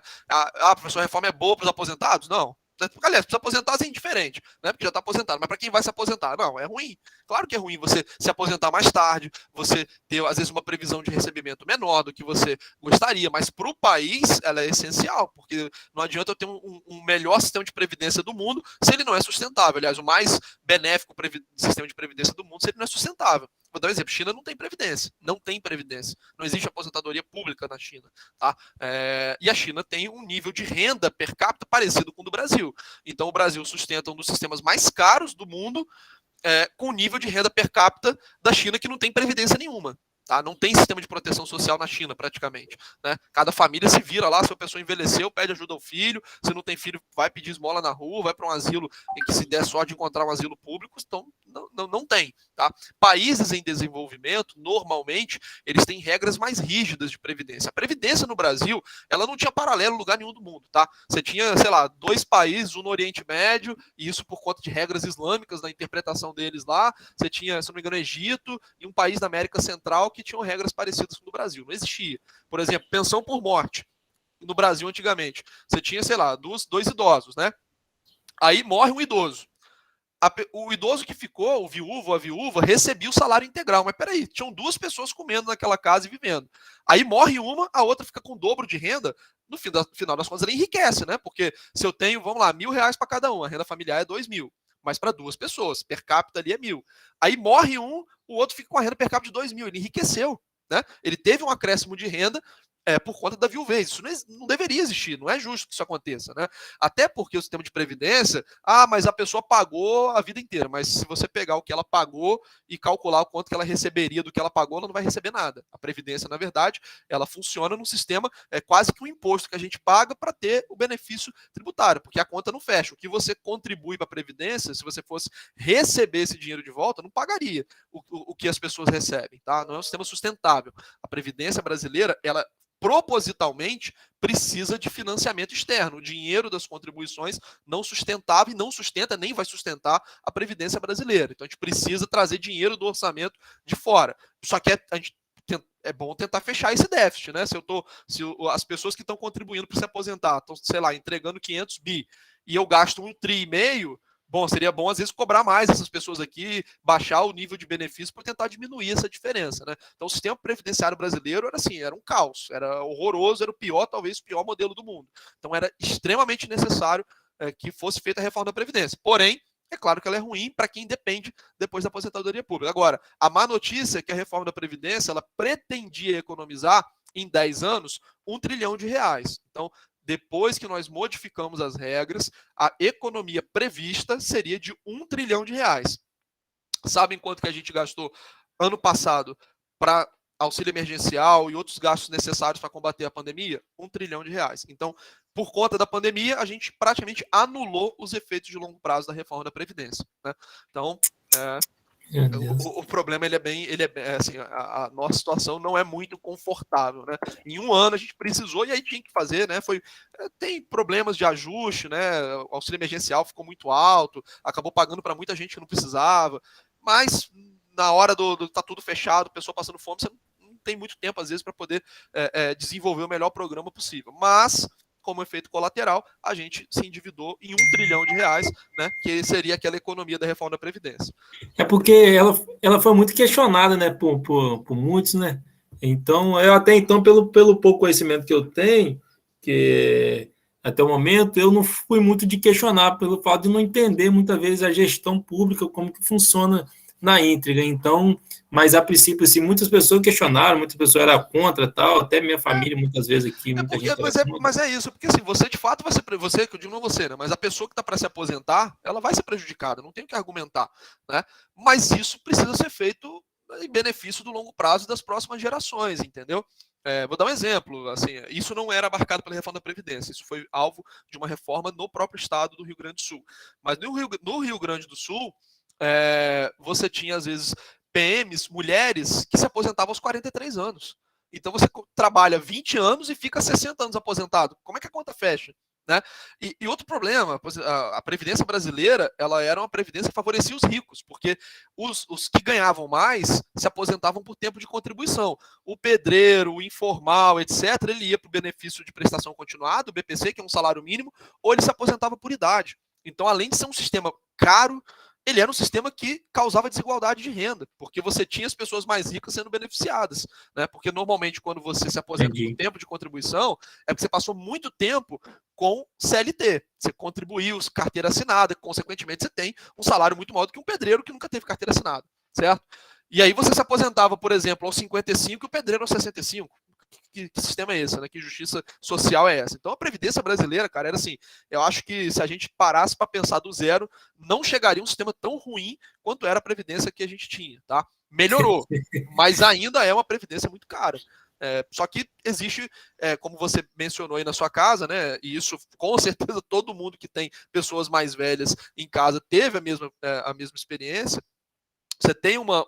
Professor, a reforma é boa para os aposentados? Não. Aliás, precisa aposentar assim diferente, né? Porque já está aposentado. Mas para quem vai se aposentar? Não, é ruim. Claro que é ruim você se aposentar mais tarde, você ter, às vezes, uma previsão de recebimento menor do que você gostaria, mas para o país ela é essencial, porque não adianta eu ter um melhor sistema de previdência do mundo se ele não é sustentável. Aliás, o mais benéfico sistema de previdência do mundo se ele não é sustentável. Vou dar um exemplo: China não tem previdência, não existe aposentadoria pública na China, tá? E a China tem um nível de renda per capita parecido com o do Brasil. Então o Brasil sustenta um dos sistemas mais caros do mundo, com o nível de renda per capita da China, que não tem previdência nenhuma. Tá? Não tem sistema de proteção social na China, praticamente. Né? Cada família se vira lá, se a pessoa envelheceu, pede ajuda ao filho, se não tem filho, vai pedir esmola na rua, vai para um asilo, em que se der sorte de encontrar um asilo público, então não tem. Tá? Países em desenvolvimento, normalmente, eles têm regras mais rígidas de previdência. A previdência no Brasil, ela não tinha paralelo em lugar nenhum do mundo. Tá? Você tinha, sei lá, 2 países, um no Oriente Médio, e isso por conta de regras islâmicas, na interpretação deles lá. Você tinha, se não me engano, Egito, e um país da América Central que tinham regras parecidas com o do Brasil. Não existia. Por exemplo, pensão por morte. No Brasil, antigamente, você tinha, sei lá, dois idosos, né? Aí morre um idoso. O idoso que ficou, o viúvo, a viúva, recebia o salário integral. Mas peraí, tinham 2 pessoas comendo naquela casa e vivendo. Aí morre uma, a outra fica com o dobro de renda. No final das contas, ela enriquece, né? Porque se eu tenho, vamos lá, R$1.000 para cada um, a renda familiar é 2.000. Mas para 2 pessoas, per capita ali é 1.000. Aí morre um, o outro fica com a renda per capita de 2.000. Ele enriqueceu, né? Ele teve um acréscimo de renda por conta da viuvez. Isso não deveria existir, não é justo que isso aconteça, né? Até porque o sistema de previdência, mas a pessoa pagou a vida inteira, mas se você pegar o que ela pagou e calcular o quanto que ela receberia do que ela pagou, ela não vai receber nada. A previdência, na verdade, ela funciona num sistema, quase que um imposto que a gente paga para ter o benefício tributário, porque a conta não fecha. O que você contribui para a previdência, se você fosse receber esse dinheiro de volta, não pagaria o que as pessoas recebem, tá? Não é um sistema sustentável. A previdência brasileira, ela propositalmente precisa de financiamento externo. O dinheiro das contribuições não sustentava e não sustenta, nem vai sustentar a Previdência brasileira. Então a gente precisa trazer dinheiro do orçamento de fora. Só que é bom tentar fechar esse déficit, né? Se as pessoas que estão contribuindo para se aposentar estão, sei lá, entregando 500 bi e eu gasto 1,5 tri, bom, seria bom às vezes cobrar mais essas pessoas aqui, baixar o nível de benefício para tentar diminuir essa diferença, né? Então o sistema previdenciário brasileiro era assim, era um caos, era horroroso, era o pior, talvez o pior modelo do mundo. Então era extremamente necessário que fosse feita a reforma da Previdência. Porém, é claro que ela é ruim para quem depende depois da aposentadoria pública. Agora, a má notícia é que a reforma da Previdência, ela pretendia economizar em 10 anos R$1 trilhão. Então, depois que nós modificamos as regras, a economia prevista seria de R$1 trilhão. Sabem quanto que a gente gastou ano passado para auxílio emergencial e outros gastos necessários para combater a pandemia? R$1 trilhão. Então, por conta da pandemia, a gente praticamente anulou os efeitos de longo prazo da reforma da Previdência, né? Então, o problema ele é assim, a nossa situação não é muito confortável, né? Em um ano a gente precisou e aí tinha que fazer, né? Tem problemas de ajuste, né? O auxílio emergencial ficou muito alto, acabou pagando para muita gente que não precisava, mas na hora do tá tudo fechado, pessoa passando fome, você não tem muito tempo às vezes para poder desenvolver o melhor programa possível. Mas como efeito colateral, a gente se endividou em R$1 trilhão, né, que seria aquela economia da reforma da Previdência. É porque ela foi muito questionada, né, por muitos, né? Então, eu até então, pelo pouco conhecimento que eu tenho, que até o momento, eu não fui muito de questionar, pelo fato de não entender muitas vezes a gestão pública, como que funciona na íntegra. Então, mas a princípio, assim, muitas pessoas questionaram, muitas pessoas eram contra, tal, até minha família, muitas vezes aqui, mas é isso, porque assim, você de fato vai ser, você, que eu digo não você, né, mas a pessoa que está para se aposentar, ela vai ser prejudicada, não tem o que argumentar, né? Mas isso precisa ser feito em benefício do longo prazo das próximas gerações, entendeu? Vou dar um exemplo, assim, isso não era abarcado pela reforma da Previdência, isso foi alvo de uma reforma no próprio estado do Rio Grande do Sul. Mas no Rio Grande do Sul, você tinha, às vezes, PMs, mulheres, que se aposentavam aos 43 anos. Então você trabalha 20 anos e fica 60 anos aposentado. Como é que a conta fecha? né? E outro problema, a Previdência brasileira, ela era uma previdência que favorecia os ricos, porque os que ganhavam mais se aposentavam por tempo de contribuição. O pedreiro, o informal, etc., ele ia para o benefício de prestação continuada, o BPC, que é um salário mínimo, ou ele se aposentava por idade. Então, além de ser um sistema caro, ele era um sistema que causava desigualdade de renda, porque você tinha as pessoas mais ricas sendo beneficiadas, né? Porque normalmente quando você se aposenta por tempo de contribuição, é porque você passou muito tempo com CLT, você contribuiu, carteira assinada, consequentemente você tem um salário muito maior do que um pedreiro que nunca teve carteira assinada, certo? E aí você se aposentava, por exemplo, aos 55 e o pedreiro aos 65. Que sistema é esse, né? Que justiça social é essa? Então a Previdência brasileira, cara, era assim, eu acho que se a gente parasse para pensar do zero, não chegaria um sistema tão ruim quanto era a Previdência que a gente tinha, tá? Melhorou, mas ainda é uma Previdência muito cara. Só que existe, como você mencionou aí na sua casa, né? E isso com certeza todo mundo que tem pessoas mais velhas em casa teve a mesma experiência. Você tem uma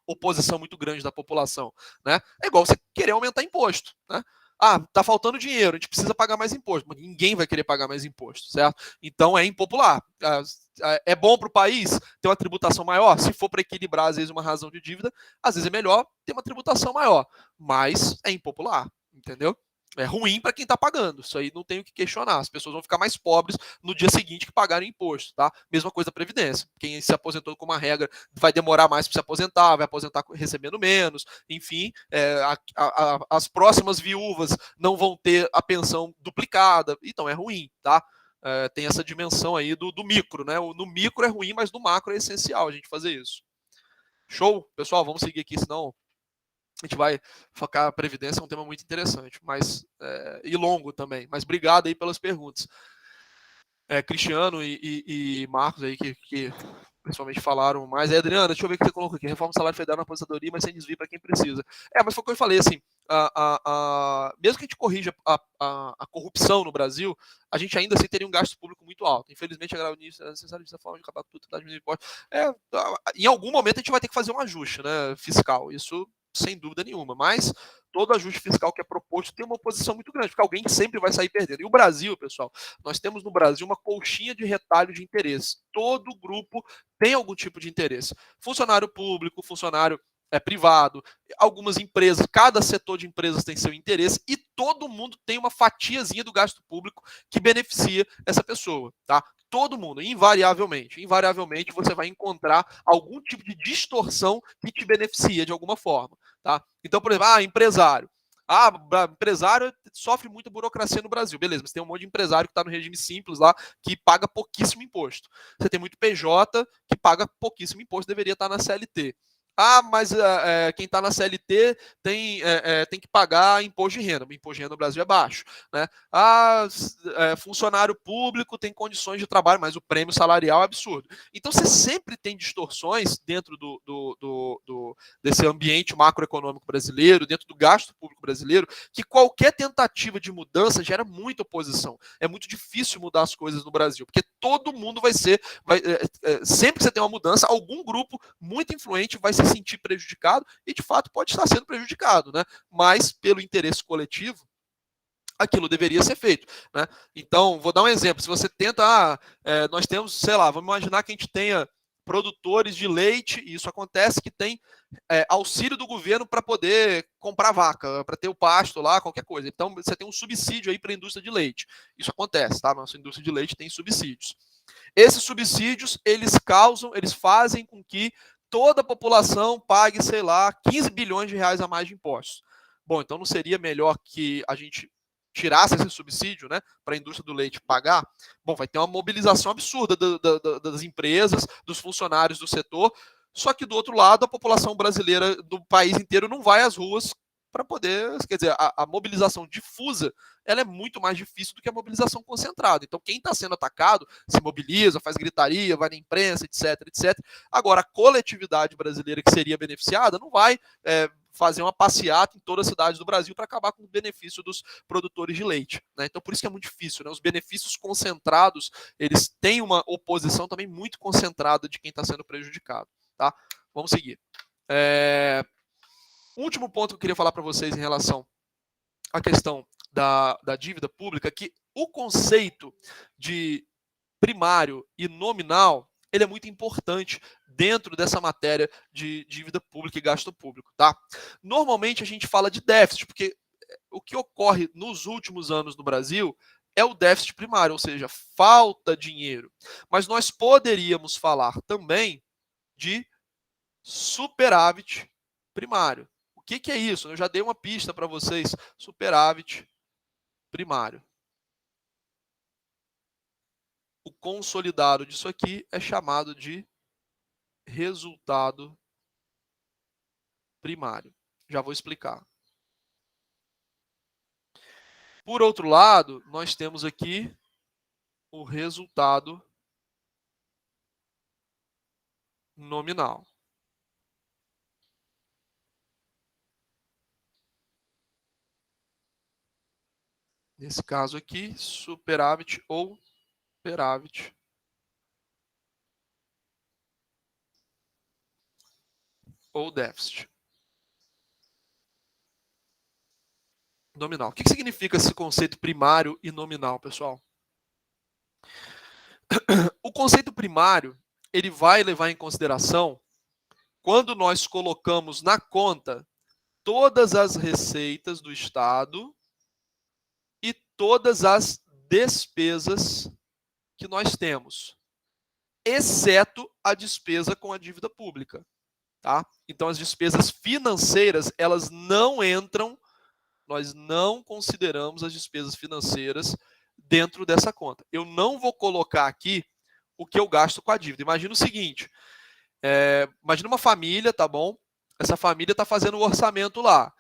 oposição muito grande da população, né? É igual você querer aumentar imposto, né? Ah, tá faltando dinheiro, a gente precisa pagar mais imposto, mas ninguém vai querer pagar mais imposto, certo? Então é impopular. É bom para o país ter uma tributação maior? Se for para equilibrar, às vezes, uma razão de dívida, às vezes é melhor ter uma tributação maior, mas é impopular, entendeu? É ruim para quem está pagando, isso aí não tem o que questionar. As pessoas vão ficar mais pobres no dia seguinte que pagarem imposto, tá? Mesma coisa a Previdência. Quem se aposentou com uma regra vai demorar mais para se aposentar, vai aposentar recebendo menos, enfim, as próximas viúvas não vão ter a pensão duplicada, então é ruim, tá? Tem essa dimensão aí do micro, né? No micro é ruim, mas no macro é essencial a gente fazer isso. Show? Pessoal, vamos seguir aqui, senão a gente vai focar a Previdência, é um tema muito interessante, mas e longo também. Mas obrigado aí pelas perguntas. Cristiano e Marcos aí, que principalmente falaram mais. Adriana, deixa eu ver o que você colocou aqui. Reforma do salário federal na aposentadoria, mas sem desvio para quem precisa. Mas foi o que eu falei, assim, mesmo que a gente corrija a corrupção no Brasil, a gente ainda assim teria um gasto público muito alto. Infelizmente, a grave nisso é necessário dessa forma de acabar com tudo, tá diminuindo impostos. Em algum momento a gente vai ter que fazer um ajuste, né, fiscal. Isso sem dúvida nenhuma, mas todo ajuste fiscal que é proposto tem uma oposição muito grande, porque alguém sempre vai sair perdendo. E o Brasil, pessoal, nós temos no Brasil uma colchinha de retalho de interesse. Todo grupo tem algum tipo de interesse. Funcionário público, funcionário privado, algumas empresas, cada setor de empresas tem seu interesse e todo mundo tem uma fatiazinha do gasto público que beneficia essa pessoa, tá? Todo mundo, invariavelmente você vai encontrar algum tipo de distorção que te beneficia de alguma forma, tá? Então, por exemplo, empresário. Empresário sofre muita burocracia no Brasil. Beleza, mas tem um monte de empresário que está no regime simples lá, que paga pouquíssimo imposto. Você tem muito PJ que paga pouquíssimo imposto, deveria estar na CLT. Mas quem está na CLT tem que pagar imposto de renda. O imposto de renda no Brasil é baixo, né? Funcionário público tem condições de trabalho, mas o prêmio salarial é absurdo. Então você sempre tem distorções dentro desse ambiente macroeconômico brasileiro, dentro do gasto público brasileiro, que qualquer tentativa de mudança gera muita oposição. É muito difícil mudar as coisas no Brasil, porque todo mundo sempre que você tem uma mudança, algum grupo muito influente vai se sentir prejudicado e de fato pode estar sendo prejudicado, né? Mas pelo interesse coletivo aquilo deveria ser feito, né? Então, vou dar um exemplo. Se você tenta, nós temos, sei lá, vamos imaginar que a gente tenha produtores de leite, e isso acontece, que tem auxílio do governo para poder comprar vaca, para ter o pasto lá, qualquer coisa. Então, você tem um subsídio aí para a indústria de leite. Isso acontece, tá? Nossa indústria de leite tem subsídios. Esses subsídios, eles fazem com que toda a população pague, sei lá, 15 bilhões de reais a mais de impostos. Bom, então não seria melhor que a gente tirasse esse subsídio, né, para a indústria do leite pagar? Bom, vai ter uma mobilização absurda das empresas, dos funcionários do setor, só que do outro lado a população brasileira do país inteiro não vai às ruas para poder, quer dizer, a mobilização difusa, ela é muito mais difícil do que a mobilização concentrada. Então, quem está sendo atacado se mobiliza, faz gritaria, vai na imprensa, etc, etc. Agora, a coletividade brasileira que seria beneficiada não vai fazer uma passeata em todas as cidades do Brasil para acabar com o benefício dos produtores de leite, né? Então, por isso que é muito difícil, né? Os benefícios concentrados, eles têm uma oposição também muito concentrada de quem está sendo prejudicado, tá? Vamos seguir. Último ponto que eu queria falar para vocês em relação à questão da dívida pública, que O conceito de primário e nominal, ele é muito importante dentro dessa matéria de dívida pública e gasto público, tá? Normalmente a gente fala de déficit, porque o que ocorre nos últimos anos no Brasil é o déficit primário, ou seja, falta dinheiro. Mas nós poderíamos falar também de superávit primário. O que é isso? Eu já dei uma pista para vocês. Superávit primário. O consolidado disso aqui é chamado de resultado primário. Já vou explicar. Por outro lado, nós temos aqui o resultado nominal. Nesse caso aqui, superávit ou superávit ou déficit nominal. O que significa esse conceito primário e nominal, pessoal? O conceito primário, ele vai levar em consideração quando nós colocamos na conta todas as receitas do Estado e todas as despesas que nós temos, exceto a despesa com a dívida pública, tá? Então as despesas financeiras, elas não entram, nós não consideramos as despesas financeiras dentro dessa conta. Eu não vou colocar aqui o que eu gasto com a dívida. Imagina o seguinte, imagina uma família, tá bom? Essa família está fazendo o orçamento lá.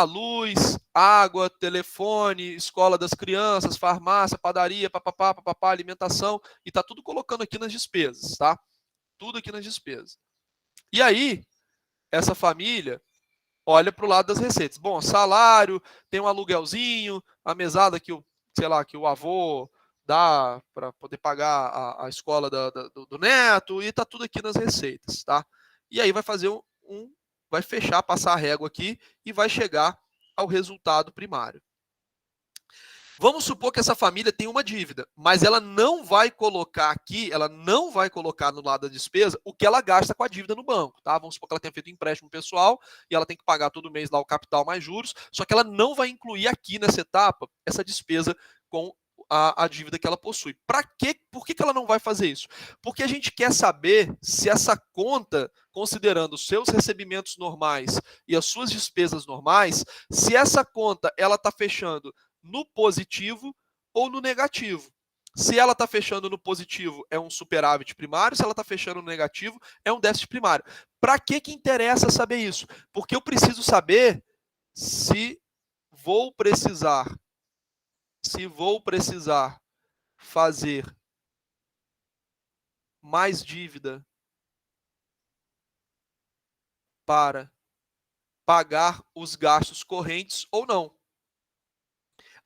Luz, água, telefone, escola das crianças, farmácia, padaria, papapá, alimentação, e tá tudo colocando aqui nas despesas, tá? Tudo aqui nas despesas. E aí, essa família olha para o lado das receitas. Bom, salário, tem um aluguelzinho, a mesada que o avô dá para poder pagar a escola do neto, e tá tudo aqui nas receitas, tá? E aí vai fazer vai fechar, passar a régua aqui e vai chegar ao resultado primário. Vamos supor que essa família tem uma dívida, mas ela não vai colocar aqui, ela não vai colocar no lado da despesa o que ela gasta com a dívida no banco, tá? Vamos supor que ela tenha feito um empréstimo pessoal e ela tem que pagar todo mês lá o capital mais juros, só que ela não vai incluir aqui nessa etapa essa despesa com a dívida que ela possui. Para quê? Por que ela não vai fazer isso? Porque a gente quer saber se essa conta, considerando os seus recebimentos normais e as suas despesas normais, se essa conta ela está fechando no positivo ou no negativo. Se ela está fechando no positivo, é um superávit primário. Se ela está fechando no negativo, é um déficit primário. Para que interessa saber isso? Porque eu preciso saber se vou precisar fazer mais dívida para pagar os gastos correntes ou não.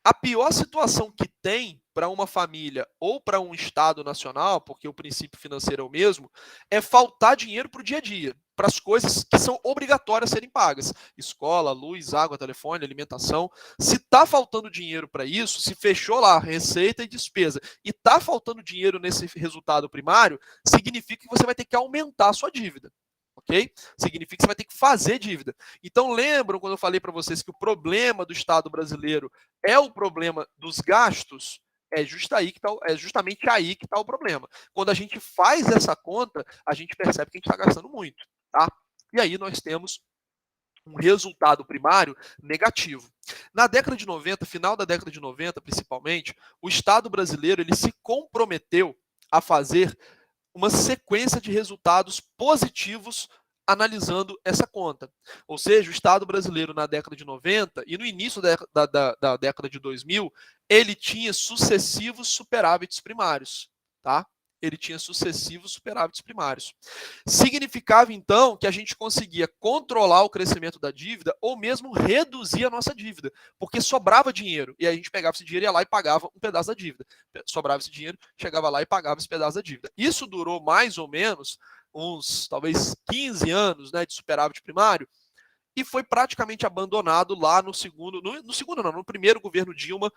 A pior situação que tem para uma família ou para um Estado nacional, porque o princípio financeiro é o mesmo, é faltar dinheiro para o dia a dia, para as coisas que são obrigatórias serem pagas. Escola, luz, água, telefone, alimentação. Se está faltando dinheiro para isso, se fechou lá receita e despesa, e está faltando dinheiro nesse resultado primário, significa que você vai ter que aumentar a sua dívida. Ok? Significa que você vai ter que fazer dívida. Então, lembram quando eu falei para vocês que o problema do Estado brasileiro é o problema dos gastos? É justamente aí que está o problema. Quando a gente faz essa conta, a gente percebe que a gente está gastando muito. Tá? E aí nós temos um resultado primário negativo. Na década de 90, final da década de 90, principalmente, o Estado brasileiro ele se comprometeu a fazer uma sequência de resultados positivos analisando essa conta. Ou seja, o Estado brasileiro na década de 90 e no início da década de 2000, ele tinha sucessivos superávites primários, tá? Ele tinha sucessivos superávites primários. Significava, então, que a gente conseguia controlar o crescimento da dívida ou mesmo reduzir a nossa dívida, porque sobrava dinheiro, e aí a gente pegava esse dinheiro e ia lá e pagava um pedaço da dívida. Sobrava esse dinheiro, chegava lá e pagava esse pedaço da dívida. Isso durou mais ou menos uns, talvez, 15 anos, né, de superávit primário, e foi praticamente abandonado lá no primeiro governo Dilma,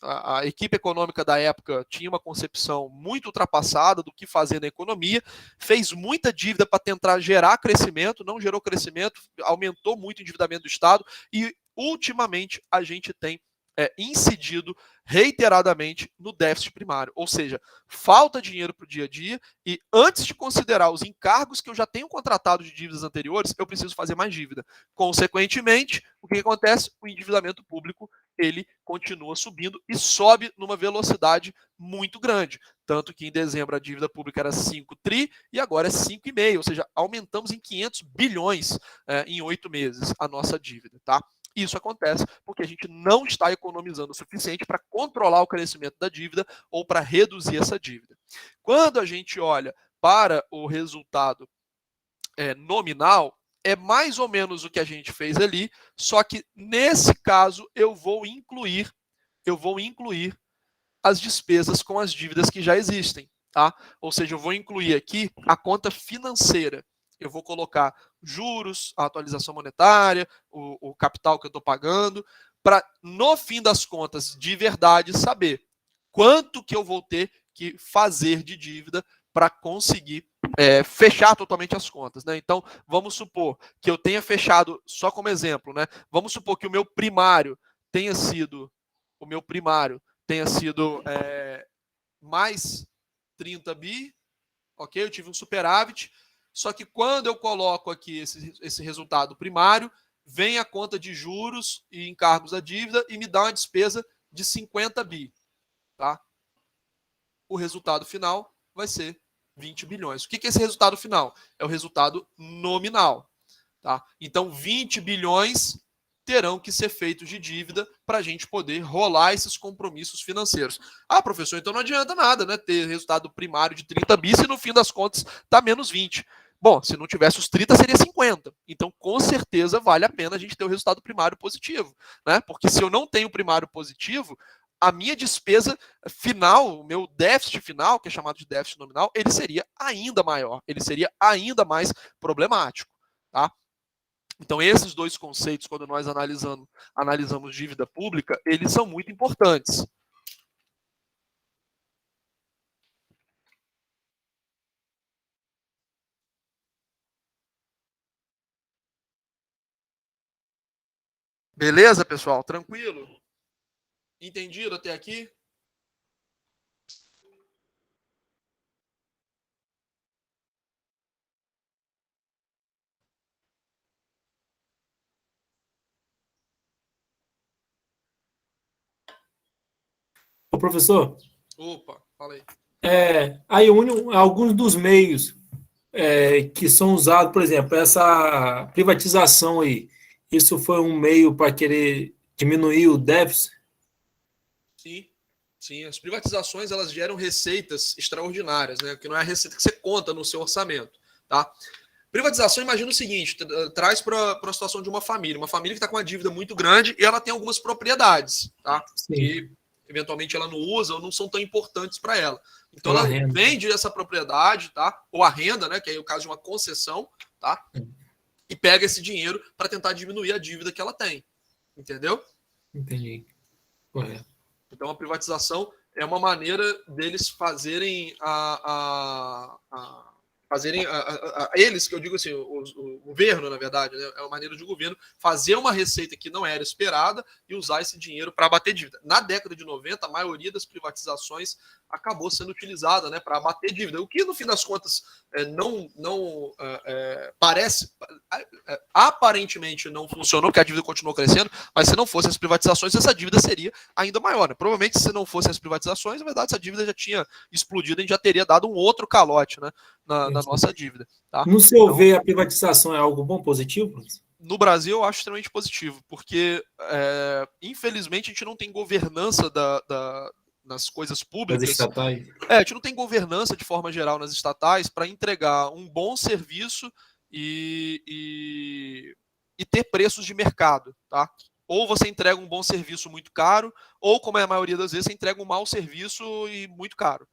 a equipe econômica da época tinha uma concepção muito ultrapassada do que fazer na economia, fez muita dívida para tentar gerar crescimento, não gerou crescimento, aumentou muito o endividamento do Estado e, ultimamente, a gente tem incidido reiteradamente no déficit primário, ou seja, falta dinheiro para o dia a dia e antes de considerar os encargos que eu já tenho contratado de dívidas anteriores, eu preciso fazer mais dívida. Consequentemente, o que acontece? O endividamento público ele continua subindo e sobe numa velocidade muito grande. Tanto que em dezembro a dívida pública era 5 tri e agora é 5,5, ou seja, aumentamos em 500 bilhões em 8 meses a nossa dívida, tá? Isso acontece porque a gente não está economizando o suficiente para controlar o crescimento da dívida ou para reduzir essa dívida. Quando a gente olha para o resultado nominal, é mais ou menos o que a gente fez ali, só que nesse caso eu vou incluir as despesas com as dívidas que já existem, tá? Ou seja, eu vou incluir aqui a conta financeira. Eu vou colocar juros, a atualização monetária, o capital que eu estou pagando, para, no fim das contas, de verdade, saber quanto que eu vou ter que fazer de dívida para conseguir fechar totalmente as contas, né? Então, vamos supor que eu tenha fechado, só como exemplo, né? Vamos supor que o meu primário tenha sido mais 30 bi, ok? Eu tive um superávit, só que quando eu coloco aqui esse resultado primário, vem a conta de juros e encargos da dívida e me dá uma despesa de 50 bi, tá? O resultado final vai ser 20 bilhões. O que é esse resultado final? É o resultado nominal, tá? Então, 20 bilhões terão que ser feitos de dívida para a gente poder rolar esses compromissos financeiros. Ah, professor, então não adianta nada, né? Ter resultado primário de 30 bi se no fim das contas está menos 20. Bom, se não tivesse os 30, seria 50. Então, com certeza, vale a pena a gente ter o resultado primário positivo, né? Porque se eu não tenho primário positivo, a minha despesa final, o meu déficit final, que é chamado de déficit nominal, ele seria ainda maior, ele seria ainda mais problemático, tá? Então, esses dois conceitos, quando nós analisamos dívida pública, eles são muito importantes. Beleza, pessoal? Tranquilo? Entendido até aqui? Ô, professor, Opa, fala aí. aí alguns dos meios que são usados, por exemplo, essa privatização aí, isso foi um meio para querer diminuir o déficit? Sim, as privatizações elas geram receitas extraordinárias, né? Que não é a receita que você conta no seu orçamento, tá? Privatização, imagina o seguinte, traz para a situação de uma família que está com uma dívida muito grande e ela tem algumas propriedades, tá? Sim. Que eventualmente ela não usa ou não são tão importantes para ela. Então Ela ela renda. vende essa propriedade, tá? Ou a renda, né? Que é o caso de uma concessão, tá? E pega esse dinheiro para tentar diminuir a dívida que ela tem, entendeu? Entendi. Correto. Então a privatização é uma maneira deles fazerem eles, que eu digo assim, o governo, na verdade, né, é uma maneira de o governo fazer uma receita que não era esperada e usar esse dinheiro para abater dívida. Na década de 90, a maioria das privatizações acabou sendo utilizada, né, para abater dívida, o que no fim das contas aparentemente não funcionou, porque a dívida continuou crescendo, mas se não fossem as privatizações, essa dívida seria ainda maior, né? Provavelmente, se não fossem as privatizações, na verdade, essa dívida já tinha explodido e já teria dado um outro calote, né, na nossa dívida. Tá? No seu ver, a privatização é algo bom, positivo? No Brasil, eu acho extremamente positivo, porque, infelizmente, a gente não tem governança nas coisas públicas. Das estatais. A gente não tem governança, de forma geral, nas estatais para entregar um bom serviço e ter preços de mercado, tá? Ou você entrega um bom serviço muito caro, ou, como é a maioria das vezes, você entrega um mau serviço e muito caro.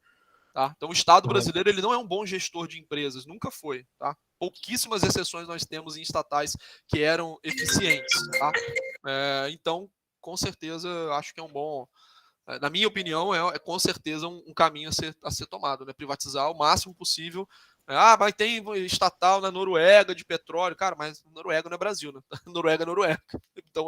Tá? Então, o Estado brasileiro ele não é um bom gestor de empresas, nunca foi. Tá? Pouquíssimas exceções nós temos em estatais que eram eficientes. Tá? Então, com certeza, acho que é um bom Na minha opinião, é com certeza um caminho a ser tomado, né? Privatizar o máximo possível. Mas tem estatal na Noruega de petróleo. Cara, mas Noruega não é Brasil, né? Noruega é Noruega. Então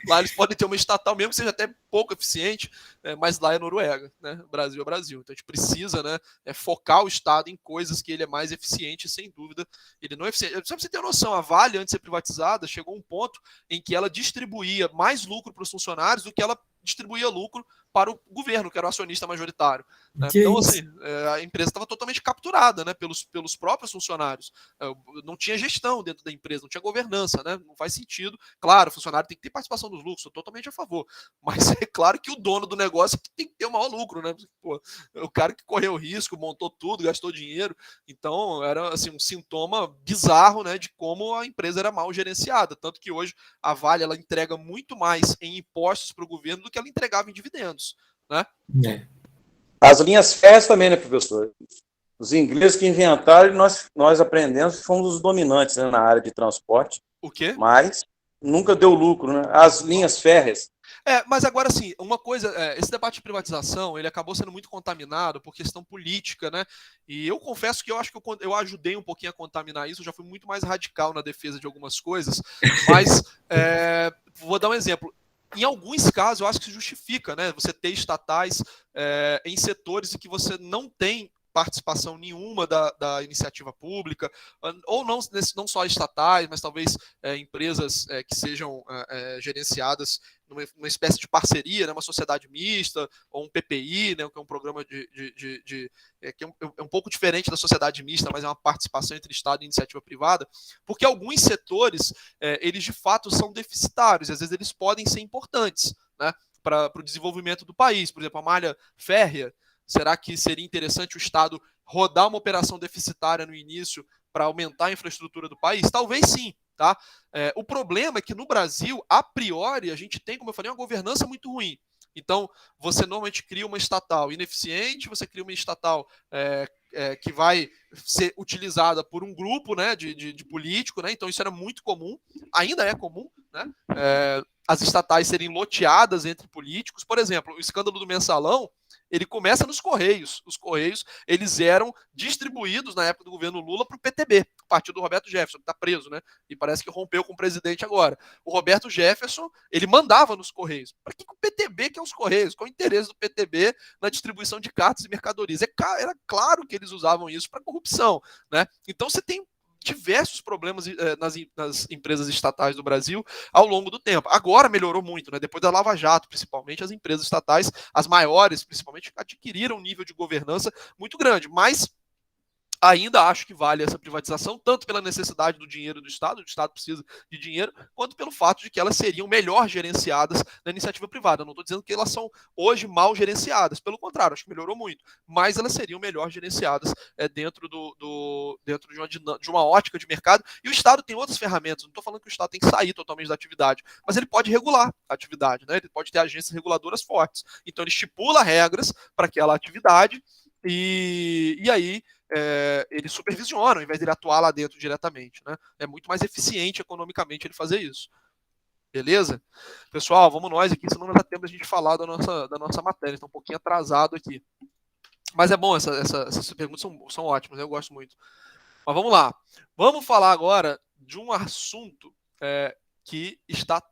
lá eles podem ter uma estatal, mesmo que seja até pouco eficiente, mas lá é Noruega, né? Brasil é Brasil. Então a gente precisa, né, focar o Estado em coisas que ele é mais eficiente, sem dúvida. Ele não é eficiente. Só pra você ter noção, a Vale, antes de ser privatizada, chegou a um ponto em que ela distribuía mais lucro para os funcionários do que ela distribuía lucro para o governo, que era o acionista majoritário. Né? Então, assim, a empresa estava totalmente capturada, né, pelos próprios funcionários. Não tinha gestão dentro da empresa, não tinha governança, né? Não faz sentido. Claro, o funcionário tem que ter participação dos lucros, sou totalmente a favor. Mas é claro que o dono do negócio tem que ter o maior lucro, né? Pô, o cara que correu risco, montou tudo, gastou dinheiro. Então, era assim, um sintoma bizarro, né, de como a empresa era mal gerenciada. Tanto que hoje a Vale ela entrega muito mais em impostos para o governo do que ela entregava em dividendos. Né? As linhas férreas também, né, professor? Os ingleses que inventaram, nós aprendemos, fomos os dominantes, né, na área de transporte. O quê? Mas nunca deu lucro, né? As linhas férreas. Mas agora sim, uma coisa, esse debate de privatização, ele acabou sendo muito contaminado por questão política, né? E eu confesso que eu acho que eu ajudei um pouquinho a contaminar isso, eu já fui muito mais radical na defesa de algumas coisas, mas vou dar um exemplo. Em alguns casos, eu acho que se justifica, né? Você ter estatais em setores em que você não tem participação nenhuma da iniciativa pública, ou não só estatais, mas talvez empresas que sejam gerenciadas numa espécie de parceria, né, uma sociedade mista, ou um PPI, né, que é um programa que é um pouco diferente da sociedade mista, mas é uma participação entre Estado e iniciativa privada, porque alguns setores, eles de fato são deficitários, às vezes eles podem ser importantes, né, para o desenvolvimento do país. Por exemplo, a malha férrea, será que seria interessante o Estado rodar uma operação deficitária no início para aumentar a infraestrutura do país? Talvez sim, tá? O problema é que no Brasil, a priori, a gente tem, como eu falei, uma governança muito ruim. Então, você normalmente cria uma estatal ineficiente, você cria uma estatal que vai ser utilizada por um grupo, né, de político, né? Então isso era muito comum, ainda é comum, né? As estatais serem loteadas entre políticos. Por exemplo, o escândalo do Mensalão, ele começa nos Correios. Os Correios, eles eram distribuídos na época do governo Lula para o PTB, partido do Roberto Jefferson, que está preso, né? E parece que rompeu com o presidente agora. O Roberto Jefferson, ele mandava nos Correios. Para que o PTB quer os Correios? Qual o interesse do PTB na distribuição de cartas e mercadorias? Era claro que eles usavam isso para corrupção, né? Então você tem diversos problemas nas empresas estatais do Brasil ao longo do tempo. Agora melhorou muito, né? Depois da Lava Jato, principalmente, as empresas estatais, as maiores, principalmente, adquiriram um nível de governança muito grande, mas ainda acho que vale essa privatização, tanto pela necessidade do dinheiro do Estado precisa de dinheiro, quanto pelo fato de que elas seriam melhor gerenciadas na iniciativa privada. Eu não estou dizendo que elas são hoje mal gerenciadas, pelo contrário, acho que melhorou muito, mas elas seriam melhor gerenciadas dentro de uma ótica de mercado, e o Estado tem outras ferramentas, não estou falando que o Estado tem que sair totalmente da atividade, mas ele pode regular a atividade, né? Ele pode ter agências reguladoras fortes, então ele estipula regras para aquela atividade, e aí ele supervisiona, ao invés de ele atuar lá dentro diretamente, né? É muito mais eficiente economicamente ele fazer isso. Beleza? Pessoal, vamos nós aqui, senão não dá tempo a gente falar da nossa matéria. Está um pouquinho atrasado aqui. Mas é bom, essas perguntas são ótimas, eu gosto muito. Mas vamos lá. Vamos falar agora de um assunto que está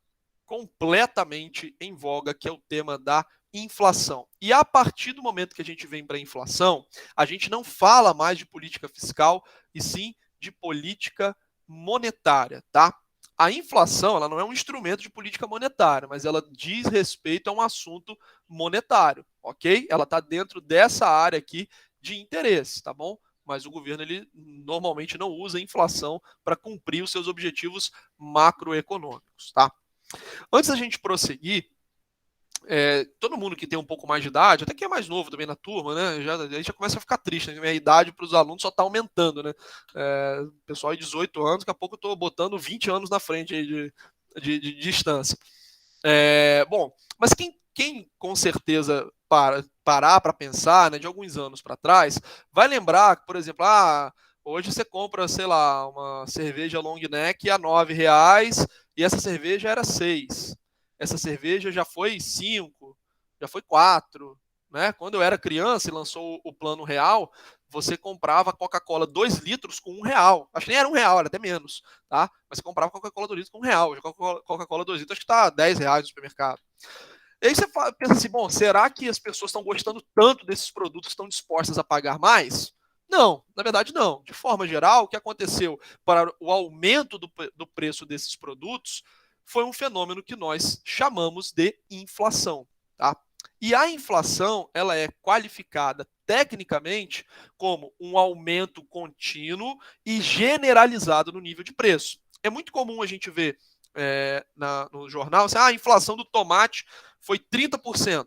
completamente em voga, que é o tema da inflação. E a partir do momento que a gente vem para a inflação, a gente não fala mais de política fiscal, e sim de política monetária, tá? A inflação, ela não é um instrumento de política monetária, mas ela diz respeito a um assunto monetário, ok? Ela está dentro dessa área aqui de interesse, tá bom? Mas o governo, ele normalmente não usa a inflação para cumprir os seus objetivos macroeconômicos, tá? Antes da gente prosseguir, todo mundo que tem um pouco mais de idade, até que é mais novo também na turma, né? Aí já começa a ficar triste, né? A idade para os alunos só está aumentando, né? Pessoal de 18 anos, daqui a pouco eu estou botando 20 anos na frente aí de distância. Bom, mas quem com certeza parar para pensar, né, de alguns anos para trás, vai lembrar que, por exemplo, hoje você compra, sei lá, uma cerveja long neck a R$9 e essa cerveja era 6. Essa cerveja já foi 5, já foi 4. Né? Quando eu era criança e lançou o Plano Real, você comprava Coca-Cola 2 litros com R$1. Acho que nem era R$1, era até menos. Tá? Mas você comprava Coca-Cola 2 litros com R$1. Hoje Coca-Cola 2 litros acho que está R$10 no supermercado. E aí você pensa assim, bom, será que as pessoas estão gostando tanto desses produtos, estão dispostas a pagar mais? Não, na verdade não. De forma geral, o que aconteceu para o aumento do preço desses produtos foi um fenômeno que nós chamamos de inflação. Tá? E a inflação, ela é qualificada tecnicamente como um aumento contínuo e generalizado no nível de preço. É muito comum a gente ver no jornal, assim, a inflação do tomate foi 30%.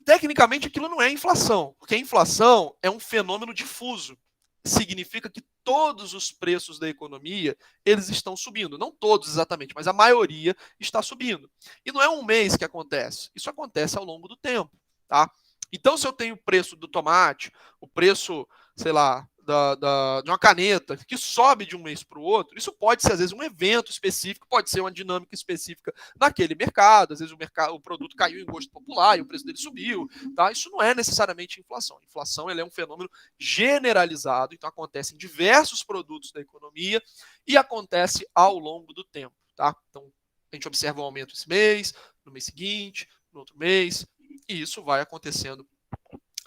Tecnicamente, aquilo não é inflação, porque a inflação é um fenômeno difuso. Significa que todos os preços da economia, eles estão subindo. Não todos exatamente, mas a maioria está subindo. E não é um mês que acontece. Isso acontece ao longo do tempo. Tá? Então, se eu tenho o preço do tomate, o preço, sei lá, de uma caneta, que sobe de um mês para o outro, isso pode ser, às vezes, um evento específico, pode ser uma dinâmica específica naquele mercado, às vezes o produto caiu em gosto popular e o preço dele subiu. Tá? Isso não é necessariamente inflação. A inflação ela é um fenômeno generalizado, então acontece em diversos produtos da economia e acontece ao longo do tempo. Tá? Então, a gente observa um aumento esse mês, no mês seguinte, no outro mês, e isso vai acontecendo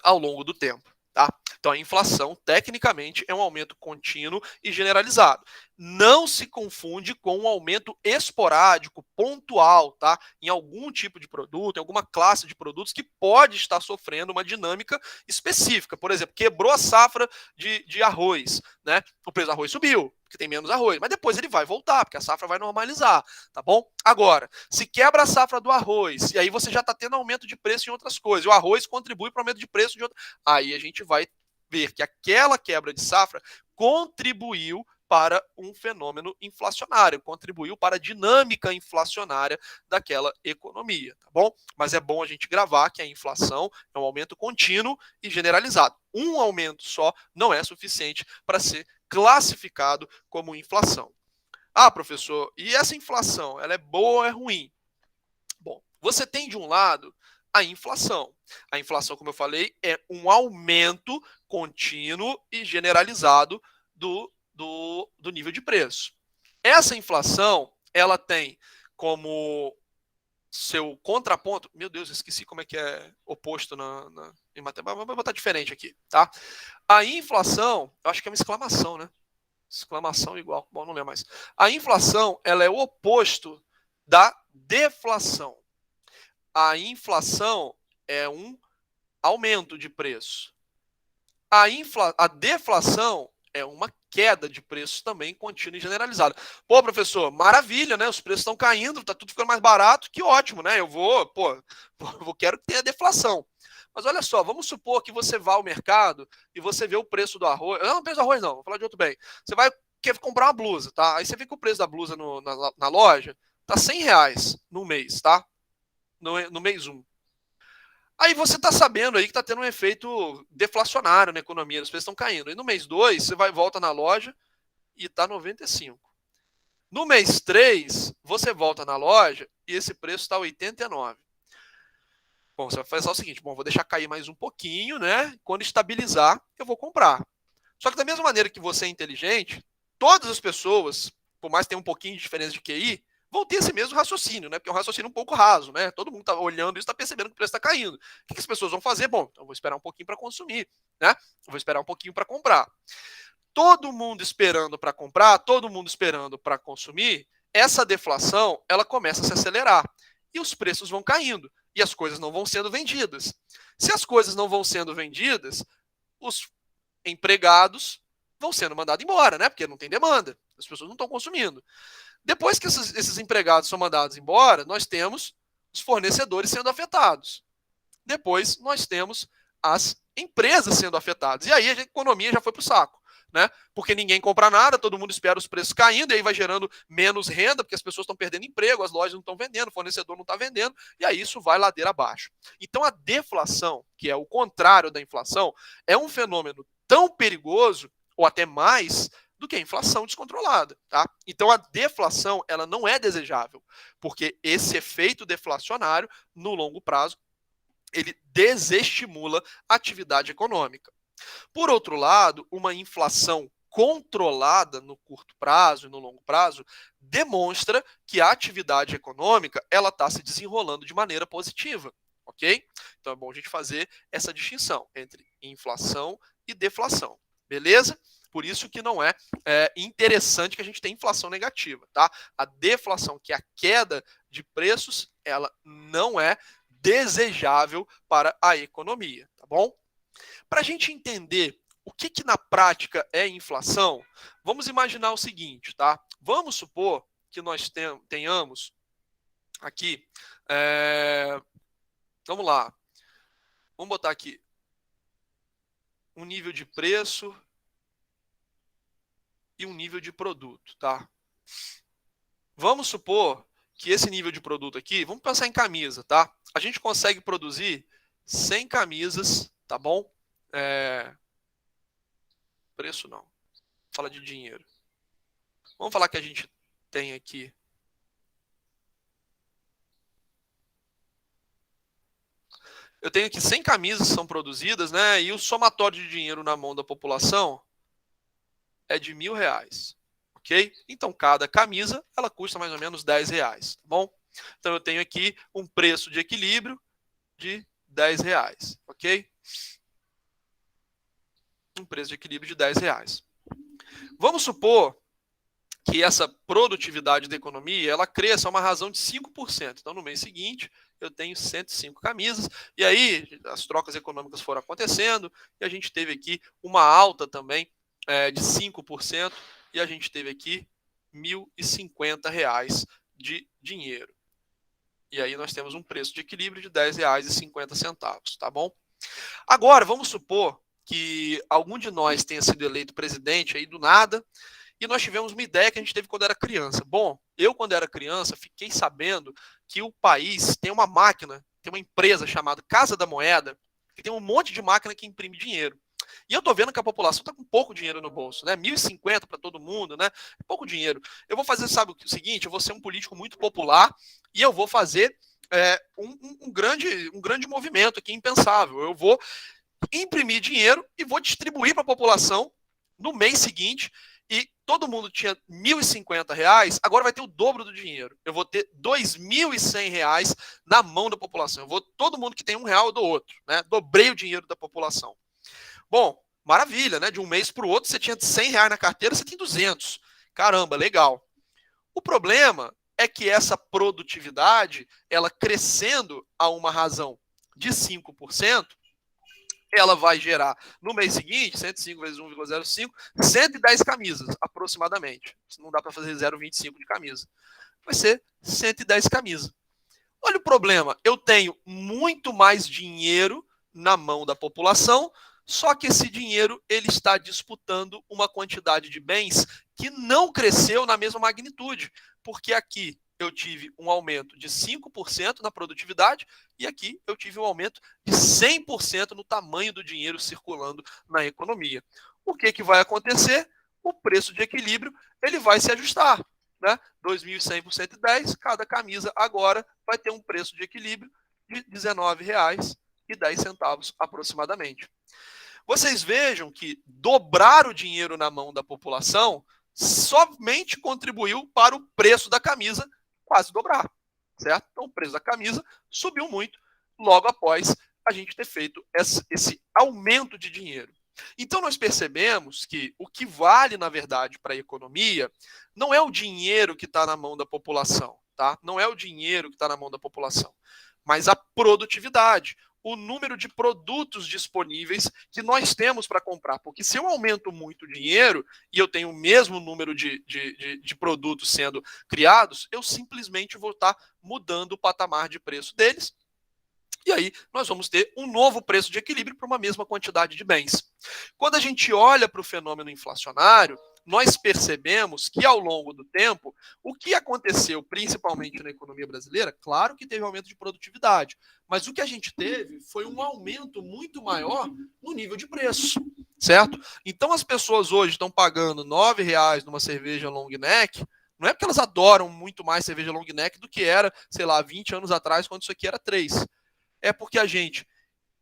ao longo do tempo. Tá? Então, a inflação, tecnicamente, é um aumento contínuo e generalizado. Não se confunde com um aumento esporádico, pontual, tá? Em algum tipo de produto, em alguma classe de produtos que pode estar sofrendo uma dinâmica específica. Por exemplo, quebrou a safra de arroz, né? O preço do arroz subiu, porque tem menos arroz, mas depois ele vai voltar, porque a safra vai normalizar, tá bom? Agora, se quebra a safra do arroz, e aí você já está tendo aumento de preço em outras coisas, e o arroz contribui para o aumento de preço de outras, aí a gente vai ver que aquela quebra de safra contribuiu para um fenômeno inflacionário, contribuiu para a dinâmica inflacionária daquela economia, tá bom? Mas é bom a gente gravar que a inflação é um aumento contínuo e generalizado. Um aumento só não é suficiente para ser classificado como inflação. Ah, professor, e essa inflação, ela é boa ou é ruim? Bom, você tem de um lado a inflação. A inflação, como eu falei, é um aumento contínuo e generalizado do nível de preço. Essa inflação, ela tem como seu contraponto... Meu Deus, esqueci como é que é oposto em matemática. Vou botar diferente aqui, tá? A inflação, eu acho que é uma exclamação, né? Exclamação igual. Bom, não lembro mais. A inflação, ela é o oposto da deflação. A inflação é um aumento de preço. A deflação é uma queda de preço também contínua e generalizada. Pô, professor, maravilha, né? Os preços estão caindo, tá tudo ficando mais barato, que ótimo, né? Eu quero ter a deflação. Mas olha só, vamos supor que você vá ao mercado e você vê o preço do arroz. Não, o preço do arroz não, vou falar de outro bem. Você vai querer comprar uma blusa, tá? Aí você vê que o preço da blusa na loja tá R$100 no mês, tá? No mês 1. Aí você está sabendo aí que está tendo um efeito deflacionário na economia, os preços estão caindo. E no mês 2, você volta na loja e está 95. No mês 3, você volta na loja e esse preço está 89. Bom, você vai fazer o seguinte, vou deixar cair mais um pouquinho, né? Quando estabilizar, eu vou comprar. Só que da mesma maneira que você é inteligente, todas as pessoas, por mais que tenha um pouquinho de diferença de QI, vão ter esse mesmo raciocínio, né? Porque é um raciocínio um pouco raso, né? Todo mundo está olhando isso, está percebendo que o preço está caindo. O que as pessoas vão fazer? Bom, então eu vou esperar um pouquinho para consumir, né? Eu vou esperar um pouquinho para comprar. Todo mundo esperando para comprar, todo mundo esperando para consumir, essa deflação, ela começa a se acelerar. E os preços vão caindo. E as coisas não vão sendo vendidas. Se as coisas não vão sendo vendidas, os empregados vão sendo mandados embora, né? Porque não tem demanda. As pessoas não estão consumindo. Depois que esses empregados são mandados embora, nós temos os fornecedores sendo afetados. Depois nós temos as empresas sendo afetadas. E aí a economia já foi para o saco, né? Porque ninguém compra nada, todo mundo espera os preços caindo, e aí vai gerando menos renda, porque as pessoas estão perdendo emprego, as lojas não estão vendendo, o fornecedor não está vendendo, e aí isso vai ladeira abaixo. Então a deflação, que é o contrário da inflação, é um fenômeno tão perigoso, ou até mais, do que a inflação descontrolada, tá? Então a deflação, ela não é desejável, porque esse efeito deflacionário, no longo prazo, ele desestimula a atividade econômica. Por outro lado, uma inflação controlada no curto prazo e no longo prazo demonstra que a atividade econômica ela está se desenrolando de maneira positiva, ok? Então é bom a gente fazer essa distinção entre inflação e deflação, beleza? Por isso que não é interessante que a gente tenha inflação negativa, tá? A deflação, que é a queda de preços, ela não é desejável para a economia, tá bom? Para a gente entender o que na prática é inflação, vamos imaginar o seguinte, tá? Vamos supor que nós tenhamos aqui, vamos lá, vamos botar aqui um nível de preço e um nível de produto, tá? Vamos supor que esse nível de produto aqui, vamos pensar em camisa, tá? A gente consegue produzir 100 camisas, tá bom? Preço não. Fala de dinheiro. Vamos falar que a gente tem aqui. Eu tenho aqui 100 camisas que são produzidas, né? E o somatório de dinheiro na mão da população é de R$1.000, ok? Então, cada camisa, ela custa mais ou menos R$10, tá bom? Então, eu tenho aqui um preço de equilíbrio de R$10, ok? Um preço de equilíbrio de R$10. Vamos supor que essa produtividade da economia, ela cresça a uma razão de 5%. Então, no mês seguinte, eu tenho 105 camisas, e aí as trocas econômicas foram acontecendo, e a gente teve aqui uma alta também de 5%, e a gente teve aqui R$1.050 de dinheiro. E aí nós temos um preço de equilíbrio de R$10,50, tá bom? Agora, vamos supor que algum de nós tenha sido eleito presidente aí do nada, e nós tivemos uma ideia que a gente teve quando era criança. Bom, eu quando era criança fiquei sabendo que o país tem uma máquina, tem uma empresa chamada Casa da Moeda, que tem um monte de máquina que imprime dinheiro. E eu tô vendo que a população está com pouco dinheiro no bolso, né? 1.050 para todo mundo, né? Pouco dinheiro. Eu vou fazer, sabe o seguinte? Eu vou ser um político muito popular e eu vou fazer um grande movimento aqui impensável. Eu vou imprimir dinheiro e vou distribuir para a população no mês seguinte, e todo mundo tinha R$1.050, agora vai ter o dobro do dinheiro. Eu vou ter R$2.100 na mão da população. Todo mundo que tem R$1 eu dou outro, né? Dobrei o dinheiro da população. Bom, maravilha, né? De um mês para o outro, você tinha R$100 na carteira, você tem 200. Caramba, legal. O problema é que essa produtividade, ela crescendo a uma razão de 5%, ela vai gerar, no mês seguinte, 105 vezes 1,05, 110 camisas, aproximadamente. Não dá para fazer 0,25 de camisa. Vai ser 110 camisas. Olha o problema, eu tenho muito mais dinheiro na mão da população, só que esse dinheiro ele está disputando uma quantidade de bens que não cresceu na mesma magnitude, porque aqui eu tive um aumento de 5% na produtividade e aqui eu tive um aumento de 100% no tamanho do dinheiro circulando na economia. O que vai acontecer? O preço de equilíbrio ele vai se ajustar, né? 2.100 por 110, cada camisa agora vai ter um preço de equilíbrio de R$19,10 aproximadamente. Vocês vejam que dobrar o dinheiro na mão da população somente contribuiu para o preço da camisa quase dobrar, certo? Então o preço da camisa subiu muito logo após a gente ter feito esse aumento de dinheiro. Então nós percebemos que o que vale, na verdade, para a economia não é o dinheiro que está na mão da população, tá? Não é o dinheiro que está na mão da população, mas a produtividade, o número de produtos disponíveis que nós temos para comprar. Porque se eu aumento muito o dinheiro e eu tenho o mesmo número de produtos sendo criados, eu simplesmente vou estar mudando o patamar de preço deles. E aí nós vamos ter um novo preço de equilíbrio para uma mesma quantidade de bens. Quando a gente olha para o fenômeno inflacionário, nós percebemos que, ao longo do tempo, o que aconteceu, principalmente na economia brasileira, claro que teve aumento de produtividade, mas o que a gente teve foi um aumento muito maior no nível de preço, certo? Então, as pessoas hoje estão pagando R$ 9,00 numa cerveja long neck, não é porque elas adoram muito mais cerveja long neck do que era, sei lá, 20 anos atrás, quando isso aqui era 3. É porque a gente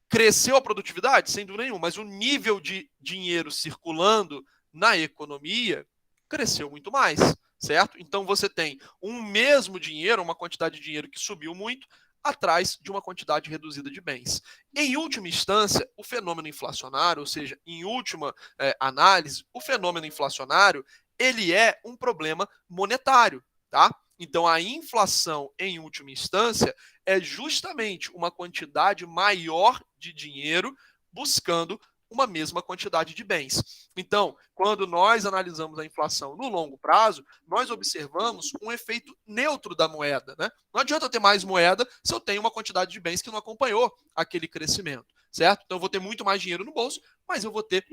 cresceu a produtividade, sem dúvida nenhuma, mas o nível de dinheiro circulando na economia cresceu muito mais, certo? Então você tem um mesmo dinheiro, uma quantidade de dinheiro que subiu muito, atrás de uma quantidade reduzida de bens. Em última instância, o fenômeno inflacionário, ou seja, em última análise, o fenômeno inflacionário, ele é um problema monetário, tá? Então, a inflação, em última instância, é justamente uma quantidade maior de dinheiro buscando uma mesma quantidade de bens. Então, quando nós analisamos a inflação no longo prazo, nós observamos um efeito neutro da moeda, né? Não adianta eu ter mais moeda se eu tenho uma quantidade de bens que não acompanhou aquele crescimento, certo? Então, eu vou ter muito mais dinheiro no bolso, mas eu vou ter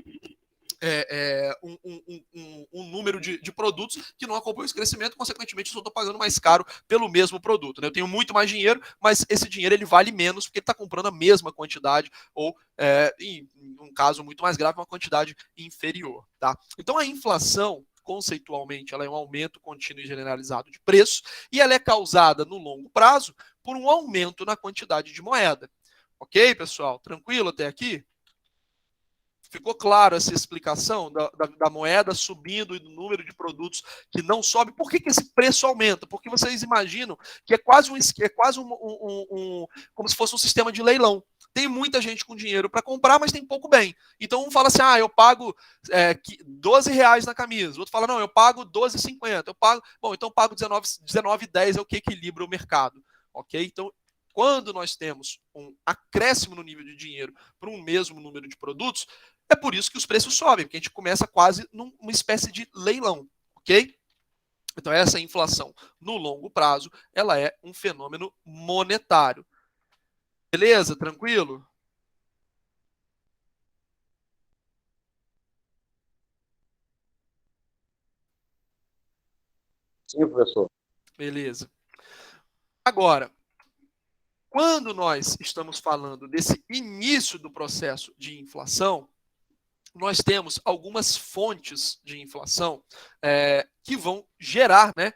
um número de produtos que não acompanham esse crescimento, consequentemente eu só estou pagando mais caro pelo mesmo produto, né? Eu tenho muito mais dinheiro, mas esse dinheiro ele vale menos porque ele está comprando a mesma quantidade ou, em um caso muito mais grave, uma quantidade inferior, tá? Então a inflação, conceitualmente, ela é um aumento contínuo e generalizado de preço e ela é causada no longo prazo por um aumento na quantidade de moeda. Ok, pessoal? Tranquilo até aqui? Ficou claro essa explicação da moeda subindo e do número de produtos que não sobe? Por que esse preço aumenta? Porque vocês imaginam que é quase como se fosse um sistema de leilão. Tem muita gente com dinheiro para comprar, mas tem pouco bem. Então um fala assim, eu pago R$12 na camisa. O outro fala, não, eu pago R$12,50. Então eu pago R$19,10, é o que equilibra o mercado. Ok? Então, quando nós temos um acréscimo no nível de dinheiro para um mesmo número de produtos, é por isso que os preços sobem, porque a gente começa quase numa espécie de leilão, ok? Então essa inflação no longo prazo, ela é um fenômeno monetário. Beleza? Tranquilo? Sim, professor. Beleza. Agora, quando nós estamos falando desse início do processo de inflação, nós temos algumas fontes de inflação que vão gerar, né,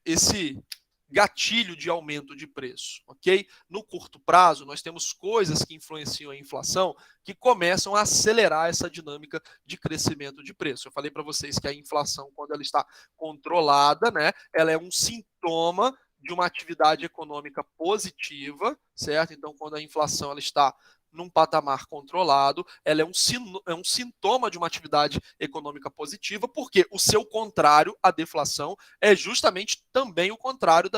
esse gatilho de aumento de preço, ok? No curto prazo, nós temos coisas que influenciam a inflação que começam a acelerar essa dinâmica de crescimento de preço. Eu falei para vocês que a inflação, quando ela está controlada, né, ela é um sintoma de uma atividade econômica positiva, certo? Então, quando a inflação ela está num patamar controlado, ela é um sintoma de uma atividade econômica positiva, porque o seu contrário, a deflação, é justamente também o contrário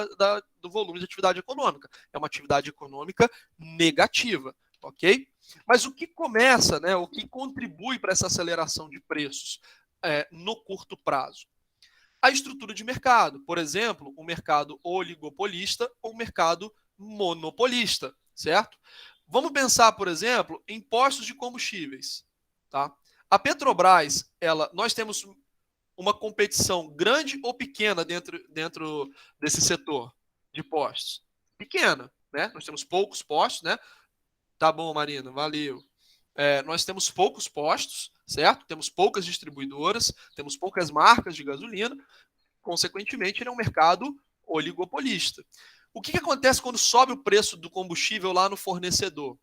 do volume de atividade econômica. É uma atividade econômica negativa, ok? Mas o que começa, né, o que contribui para essa aceleração de preços no curto prazo? A estrutura de mercado, por exemplo, um mercado oligopolista ou um mercado monopolista, certo? Vamos pensar, por exemplo, em postos de combustíveis. Tá? A Petrobras, nós temos uma competição grande ou pequena dentro desse setor de postos? Pequena, né? Nós temos poucos postos, né? Tá bom, Marina, valeu. Nós temos poucos postos, certo? Temos poucas distribuidoras, temos poucas marcas de gasolina, consequentemente, ele é um mercado oligopolista. O que acontece quando sobe o preço do combustível lá no fornecedor?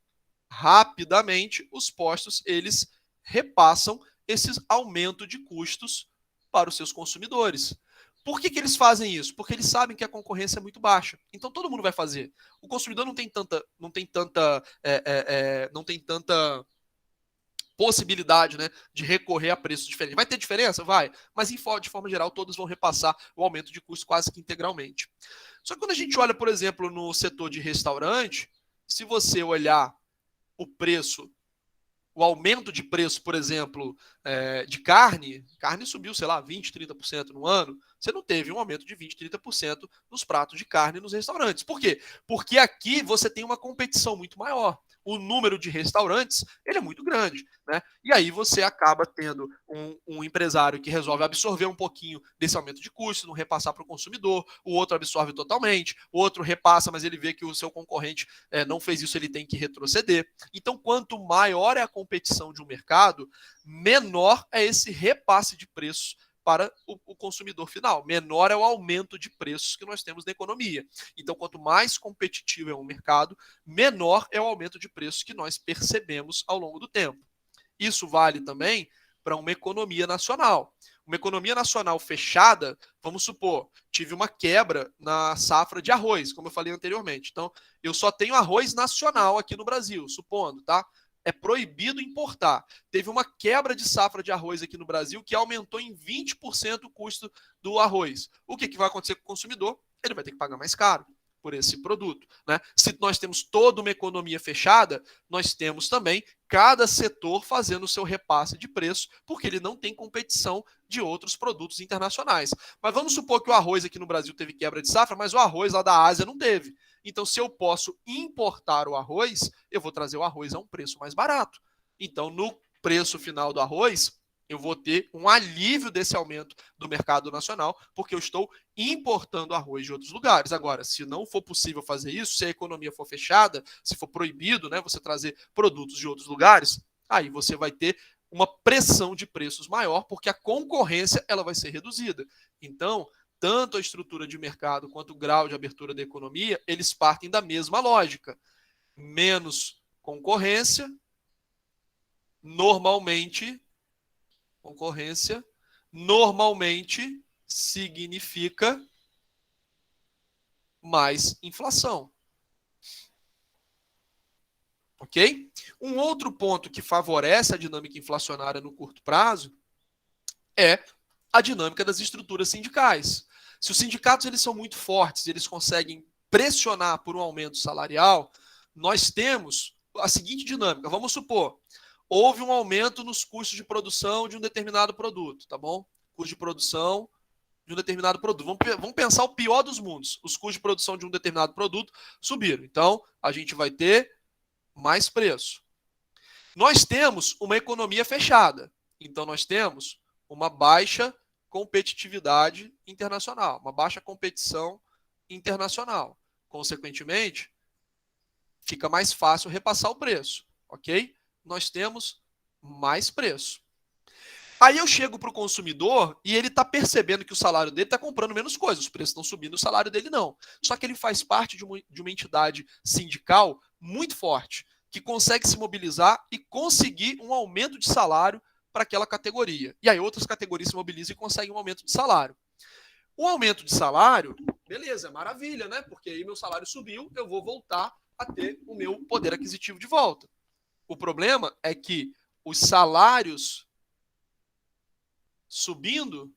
Rapidamente, os postos eles repassam esse aumento de custos para os seus consumidores. Por que eles fazem isso? Porque eles sabem que a concorrência é muito baixa. Então todo mundo vai fazer. O consumidor não tem tanta possibilidade, né, de recorrer a preços diferentes. Vai ter diferença? Vai. Mas, de forma geral, todos vão repassar o aumento de custo quase que integralmente. Só que quando a gente olha, por exemplo, no setor de restaurante, se você olhar o preço, o aumento de preço, por exemplo, de carne subiu, sei lá, 20%, 30% no ano, você não teve um aumento de 20%, 30% nos pratos de carne nos restaurantes. Por quê? Porque aqui você tem uma competição muito maior. o número de restaurantes ele é muito grande, né? E aí você acaba tendo um empresário que resolve absorver um pouquinho desse aumento de custo, não repassar para o consumidor, o outro absorve totalmente, o outro repassa, mas ele vê que o seu concorrente não fez isso, ele tem que retroceder. Então, quanto maior é a competição de um mercado, menor é esse repasse de preços para o consumidor final. Menor é o aumento de preços que nós temos na economia. Então, quanto mais competitivo é um mercado, menor é o aumento de preços que nós percebemos ao longo do tempo. Isso vale também para uma economia nacional. Uma economia nacional fechada, vamos supor, tive uma quebra na safra de arroz, como eu falei anteriormente. Então, eu só tenho arroz nacional aqui no Brasil, supondo, tá? É proibido importar. Teve uma quebra de safra de arroz aqui no Brasil que aumentou em 20% o custo do arroz. O que vai acontecer com o consumidor? Ele vai ter que pagar mais caro por esse produto, né? Se nós temos toda uma economia fechada, nós temos também cada setor fazendo o seu repasse de preço, porque ele não tem competição de outros produtos internacionais. Mas vamos supor que o arroz aqui no Brasil teve quebra de safra, mas o arroz lá da Ásia não teve. Então, se eu posso importar o arroz, eu vou trazer o arroz a um preço mais barato. Então, no preço final do arroz, eu vou ter um alívio desse aumento do mercado nacional, porque eu estou importando arroz de outros lugares. Agora, se não for possível fazer isso, se a economia for fechada, se for proibido, né, você trazer produtos de outros lugares, aí você vai ter uma pressão de preços maior, porque a concorrência ela vai ser reduzida. Então, tanto a estrutura de mercado quanto o grau de abertura da economia, eles partem da mesma lógica. Menos concorrência, normalmente significa mais inflação. Ok? Um outro ponto que favorece a dinâmica inflacionária no curto prazo é a dinâmica das estruturas sindicais. Se os sindicatos eles são muito fortes, eles conseguem pressionar por um aumento salarial, nós temos a seguinte dinâmica. Vamos supor, houve um aumento nos custos de produção de um determinado produto, tá bom? Custo de produção de um determinado produto. Vamos pensar o pior dos mundos. Os custos de produção de um determinado produto subiram. Então, a gente vai ter mais preço. Nós temos uma economia fechada. Então, nós temos uma baixa competitividade internacional, uma baixa competição internacional. Consequentemente, fica mais fácil repassar o preço, ok? Nós temos mais preço. Aí eu chego para o consumidor e ele está percebendo que o salário dele está comprando menos coisas, os preços estão subindo, o salário dele não. Só que ele faz parte de uma entidade sindical muito forte, que consegue se mobilizar e conseguir um aumento de salário para aquela categoria. E aí outras categorias se mobilizam e conseguem um aumento de salário. O aumento de salário, beleza, é maravilha, né? Porque aí meu salário subiu, eu vou voltar a ter o meu poder aquisitivo de volta. O problema é que os salários subindo,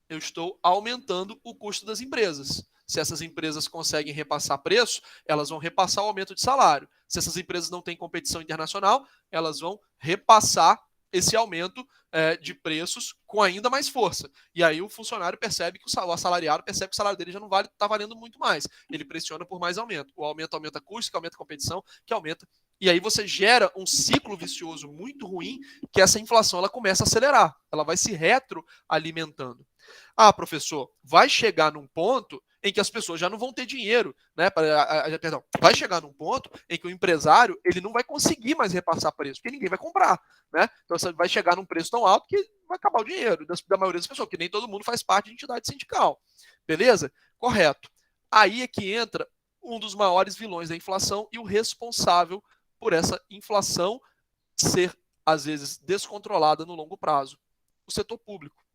eu estou aumentando o custo das empresas. Se essas empresas conseguem repassar preço, elas vão repassar o aumento de salário. Se essas empresas não têm competição internacional, elas vão repassar esse aumento de preços com ainda mais força. E aí o funcionário percebe que o assalariado percebe que o salário dele já não está valendo muito mais. Ele pressiona por mais aumento. O aumento aumenta custo, que aumenta a competição, que aumenta. E aí você gera um ciclo vicioso muito ruim, que essa inflação ela começa a acelerar. Ela vai se retroalimentando. Ah, professor, vai chegar num ponto em que as pessoas já não vão ter dinheiro, né? Perdão, vai chegar num ponto em que o empresário ele não vai conseguir mais repassar preço, porque ninguém vai comprar, né? Então você vai chegar num preço tão alto que vai acabar o dinheiro da maioria das pessoas, porque nem todo mundo faz parte de entidade sindical. Beleza? Correto. Aí é que entra um dos maiores vilões da inflação e o responsável por essa inflação ser, às vezes, descontrolada no longo prazo. O setor público.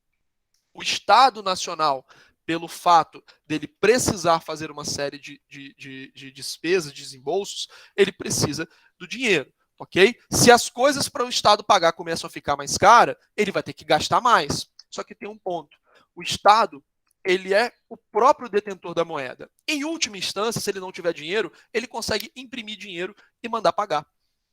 O Estado Nacional, pelo fato dele precisar fazer uma série de despesas, de desembolsos, ele precisa do dinheiro, ok? Se as coisas para o Estado pagar começam a ficar mais caras, ele vai ter que gastar mais. Só que tem um ponto. O Estado, ele é o próprio detentor da moeda. Em última instância, se ele não tiver dinheiro, ele consegue imprimir dinheiro e mandar pagar.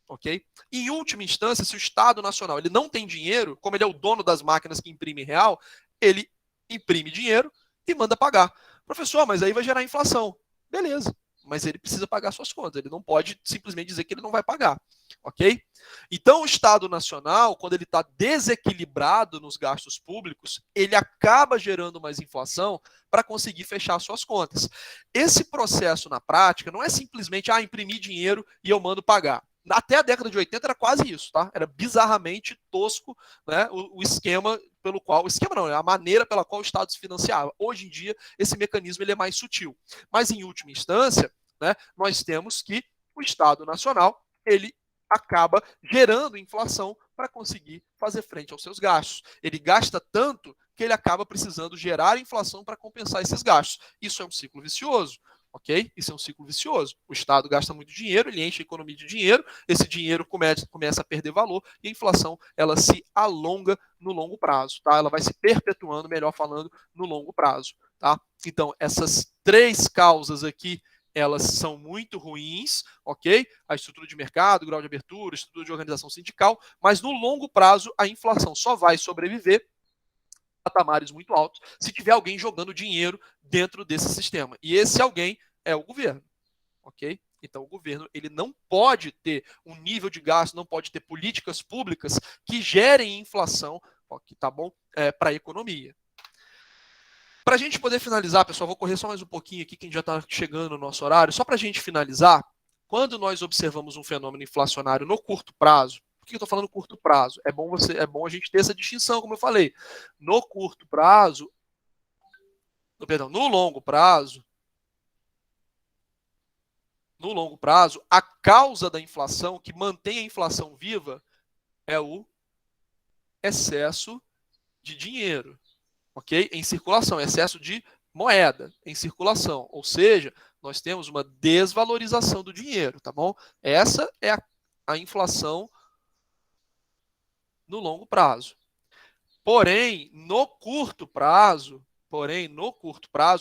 Ok? Em última instância, se o Estado Nacional ele não tem dinheiro, como ele é o dono das máquinas que imprimem real, ele imprime dinheiro e manda pagar. Professor, mas aí vai gerar inflação. Beleza, mas ele precisa pagar suas contas. Ele não pode simplesmente dizer que ele não vai pagar, ok? Então, o Estado Nacional, quando ele está desequilibrado nos gastos públicos, ele acaba gerando mais inflação para conseguir fechar suas contas. Esse processo, na prática, não é simplesmente imprimir dinheiro e eu mando pagar. Até a década de 80 era quase isso, tá? Era bizarramente tosco, né, o esquema pelo qual... O esquema não, é a maneira pela qual o Estado se financiava. Hoje em dia, esse mecanismo ele é mais sutil. Mas, em última instância, né, nós temos que o Estado Nacional, ele acaba gerando inflação para conseguir fazer frente aos seus gastos. Ele gasta tanto que ele acaba precisando gerar inflação para compensar esses gastos. Isso é um ciclo vicioso. Ok? Isso é um ciclo vicioso. O Estado gasta muito dinheiro, ele enche a economia de dinheiro, esse dinheiro começa a perder valor e a inflação ela se alonga no longo prazo. Tá? Ela vai se perpetuando, melhor falando, no longo prazo. Tá? Então, essas três causas aqui, elas são muito ruins, ok? A estrutura de mercado, grau de abertura, estrutura de organização sindical, mas no longo prazo a inflação só vai sobreviver patamares muito altos se tiver alguém jogando dinheiro dentro desse sistema. E esse alguém é o governo, ok? Então o governo ele não pode ter um nível de gasto, não pode ter políticas públicas que gerem inflação, tá bom? Para a economia. Para a gente poder finalizar, pessoal, vou correr só mais um pouquinho aqui, que a gente já está chegando no nosso horário. Só para a gente finalizar, quando nós observamos um fenômeno inflacionário no curto prazo, por que eu estou falando curto prazo? É bom a gente ter essa distinção, como eu falei. No curto prazo, no longo prazo, a causa da inflação, que mantém a inflação viva, é o excesso de dinheiro. Ok? Em circulação, excesso de moeda em circulação. Ou seja, nós temos uma desvalorização do dinheiro, tá bom? Essa é a inflação no longo prazo. Porém, no curto prazo,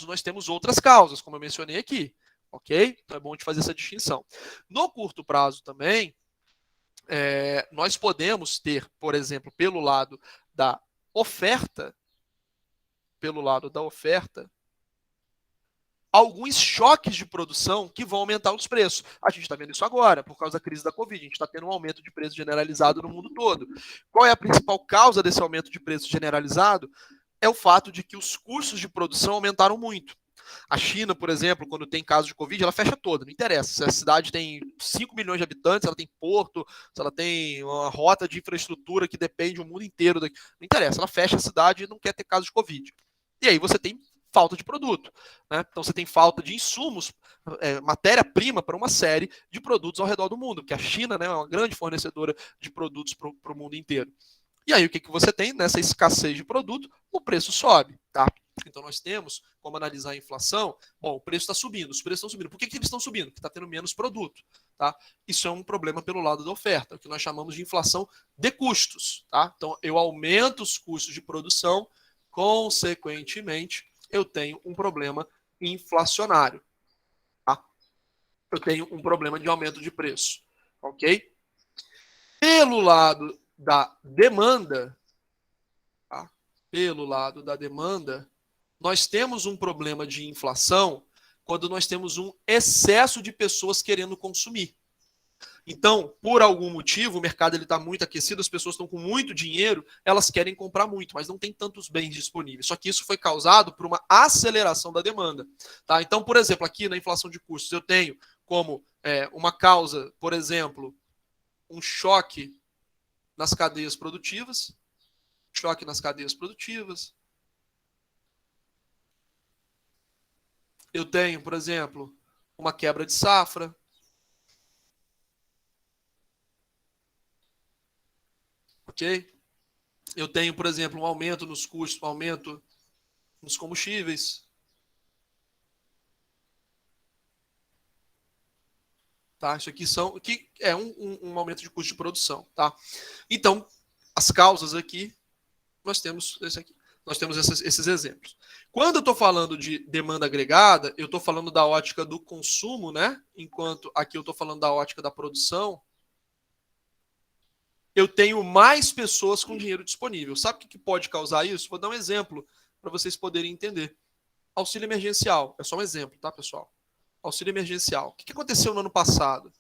nós temos outras causas, como eu mencionei aqui, ok? Então é bom de fazer essa distinção. No curto prazo também, nós podemos ter, por exemplo, pelo lado da oferta, alguns choques de produção que vão aumentar os preços. A gente está vendo isso agora, por causa da crise da Covid. A gente está tendo um aumento de preço generalizado no mundo todo. Qual é a principal causa desse aumento de preço generalizado? É o fato de que os custos de produção aumentaram muito. A China, por exemplo, quando tem caso de Covid, ela fecha toda, não interessa. Se a cidade tem 5 milhões de habitantes, ela tem porto, se ela tem uma rota de infraestrutura que depende o mundo inteiro daqui, não interessa, ela fecha a cidade e não quer ter caso de Covid. E aí você tem falta de produto, né? Então você tem falta de insumos, matéria-prima para uma série de produtos ao redor do mundo, porque a China, né, é uma grande fornecedora de produtos para o mundo inteiro. E aí o que você tem nessa escassez de produto? O preço sobe, tá? Então nós temos como analisar a inflação. Bom, o preço está subindo, os preços estão subindo. Por que eles estão subindo? Porque está tendo menos produto, tá? Isso é um problema pelo lado da oferta, o que nós chamamos de inflação de custos, tá? Então eu aumento os custos de produção, consequentemente eu tenho um problema inflacionário, tá? Eu tenho um problema de aumento de preço, ok? Pelo lado da demanda, tá? Nós temos um problema de inflação quando nós temos um excesso de pessoas querendo consumir. Então, por algum motivo, o mercado está muito aquecido, as pessoas estão com muito dinheiro, elas querem comprar muito, mas não tem tantos bens disponíveis. Só que isso foi causado por uma aceleração da demanda. Tá? Então, por exemplo, aqui na inflação de custos, eu tenho como uma causa, por exemplo, um choque nas cadeias produtivas. Eu tenho, por exemplo, uma quebra de safra. Ok? Eu tenho, por exemplo, um aumento nos custos, um aumento nos combustíveis. Tá? Isso aqui é um aumento de custo de produção. Tá? Então, as causas aqui, nós temos esses exemplos. Quando eu estou falando de demanda agregada, eu estou falando da ótica do consumo, né? Enquanto aqui eu estou falando da ótica da produção. Eu tenho mais pessoas com dinheiro disponível. Sabe o que pode causar isso? Vou dar um exemplo para vocês poderem entender. Auxílio emergencial. É só um exemplo, tá, pessoal? auxílio emergencial. O que aconteceu no ano passado?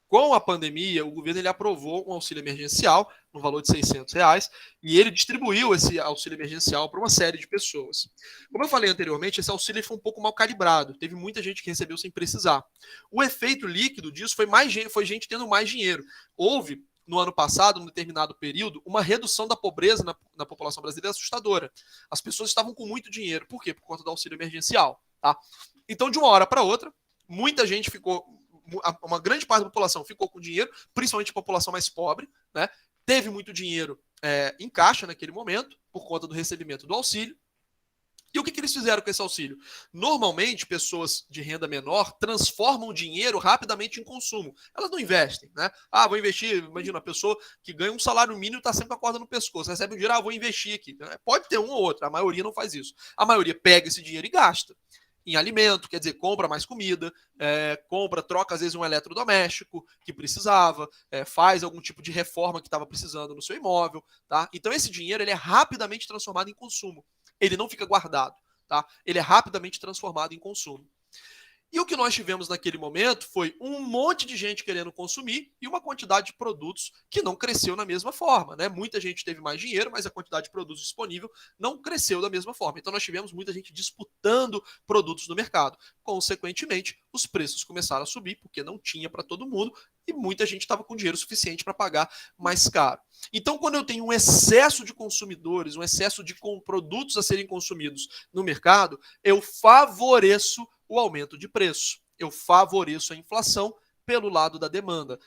Com a pandemia, o governo ele aprovou um auxílio emergencial no valor de R$600 e ele distribuiu esse auxílio emergencial para uma série de pessoas. Como eu falei anteriormente, esse auxílio foi um pouco mal calibrado. Teve muita gente que recebeu sem precisar. O efeito líquido disso foi gente tendo mais dinheiro. Houve, no ano passado, num determinado período, uma redução da pobreza na população brasileira assustadora. As pessoas estavam com muito dinheiro. Por quê? Por conta do auxílio emergencial. Tá? Então, de uma hora para outra, muita gente uma grande parte da população ficou com dinheiro, principalmente a população mais pobre, né? Teve muito dinheiro em caixa naquele momento, por conta do recebimento do auxílio. E o que eles fizeram com esse auxílio? Normalmente, pessoas de renda menor transformam o dinheiro rapidamente em consumo. Elas não investem, né? Vou investir, imagina, a pessoa que ganha um salário mínimo está sempre com a corda no pescoço, recebe um dinheiro, vou investir aqui. Pode ter um ou outro, a maioria não faz isso. A maioria pega esse dinheiro e gasta em alimento, quer dizer, compra mais comida, troca às vezes um eletrodoméstico que precisava, faz algum tipo de reforma que estava precisando no seu imóvel, tá? Então esse dinheiro ele é rapidamente transformado em consumo, ele não fica guardado, tá? Ele é rapidamente transformado em consumo. E o que nós tivemos naquele momento foi um monte de gente querendo consumir e uma quantidade de produtos que não cresceu na mesma forma, né? Muita gente teve mais dinheiro, mas a quantidade de produtos disponível não cresceu da mesma forma. Então nós tivemos muita gente disputando produtos no mercado. Consequentemente, os preços começaram a subir porque não tinha para todo mundo e muita gente estava com dinheiro suficiente para pagar mais caro. Então, quando eu tenho um excesso de consumidores, um excesso de produtos a serem consumidos no mercado, eu favoreço o aumento de preço. Eu favoreço a inflação pelo lado da demanda.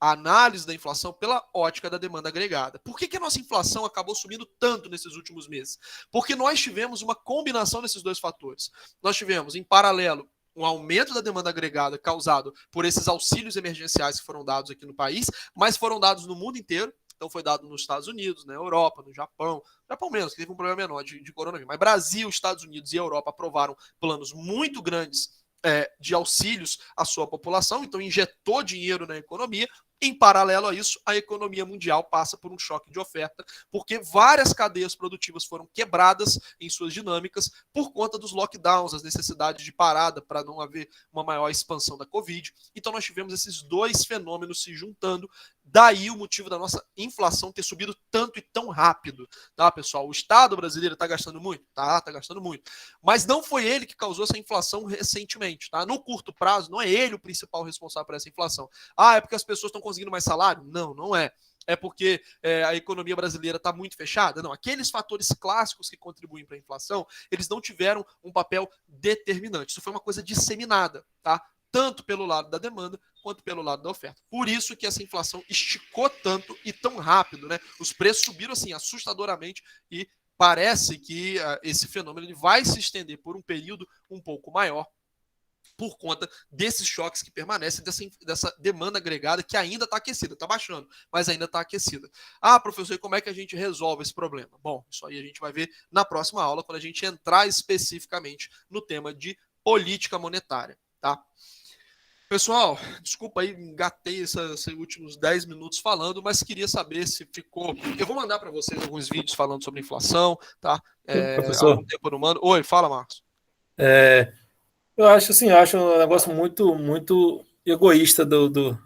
A análise da inflação pela ótica da demanda agregada. Por que a nossa inflação acabou subindo tanto nesses últimos meses? Porque nós tivemos uma combinação desses dois fatores. Nós tivemos, em paralelo, um aumento da demanda agregada causado por esses auxílios emergenciais que foram dados aqui no país, mas foram dados no mundo inteiro. Então foi dado nos Estados Unidos, na Europa, no Japão menos, que teve um problema menor de coronavírus. Mas Brasil, Estados Unidos e Europa aprovaram planos muito grandes de auxílios à sua população, então injetou dinheiro na economia. Em paralelo a isso, a economia mundial passa por um choque de oferta, porque várias cadeias produtivas foram quebradas em suas dinâmicas por conta dos lockdowns, as necessidades de parada para não haver uma maior expansão da Covid. Então nós tivemos esses dois fenômenos se juntando, daí o motivo da nossa inflação ter subido tanto e tão rápido. Tá, pessoal? O Estado brasileiro está gastando muito? Tá gastando muito. Mas não foi ele que causou essa inflação recentemente. Tá? No curto prazo, não é ele o principal responsável por essa inflação. É porque as pessoas estão conseguindo mais salário? Não, não é. É porque a economia brasileira está muito fechada? Não. Aqueles fatores clássicos que contribuem para a inflação, eles não tiveram um papel determinante. Isso foi uma coisa disseminada, tá? Tanto pelo lado da demanda quanto pelo lado da oferta. Por isso que essa inflação esticou tanto e tão rápido, né? Os preços subiram assim assustadoramente e parece que esse fenômeno ele vai se estender por um período um pouco maior por conta desses choques que permanecem, dessa demanda agregada que ainda está aquecida, está baixando, mas ainda está aquecida. Professor, e como é que a gente resolve esse problema? Bom, isso aí a gente vai ver na próxima aula, quando a gente entrar especificamente no tema de política monetária, tá? Pessoal, desculpa aí, engatei esses últimos 10 minutos falando, mas queria saber se ficou... Eu vou mandar para vocês alguns vídeos falando sobre inflação, tá? Professor. Algum tempo no mando. Oi, fala, Marcos. Eu acho um negócio muito egoísta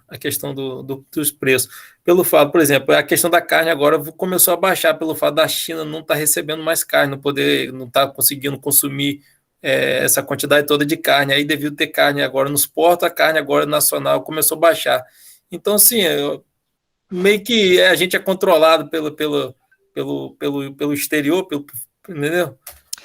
a questão dos preços. Pelo fato, por exemplo, a questão da carne agora começou a baixar pelo fato da China não estar recebendo mais carne, não estar conseguindo consumir essa quantidade toda de carne. Aí, devido a ter carne agora nos portos, a carne agora nacional começou a baixar. Então, assim, meio que a gente é controlado pelo exterior, entendeu?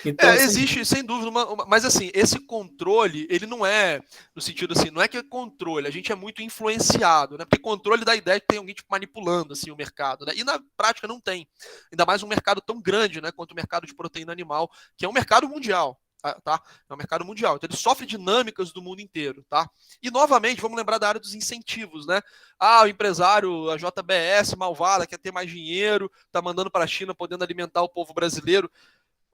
Então, existe, sem dúvida, mas assim, esse controle, ele não é, no sentido assim, não é que é controle, a gente é muito influenciado, né? Porque controle dá a ideia de que tem alguém manipulando assim, o mercado, né? E na prática não tem. Ainda mais um mercado tão grande, né, quanto o mercado de proteína animal, que é um mercado mundial. Tá? É um mercado mundial, então ele sofre dinâmicas do mundo inteiro, tá? E novamente, vamos lembrar da área dos incentivos, né? O empresário, a JBS malvada, quer ter mais dinheiro, tá mandando para a China, podendo alimentar o povo brasileiro.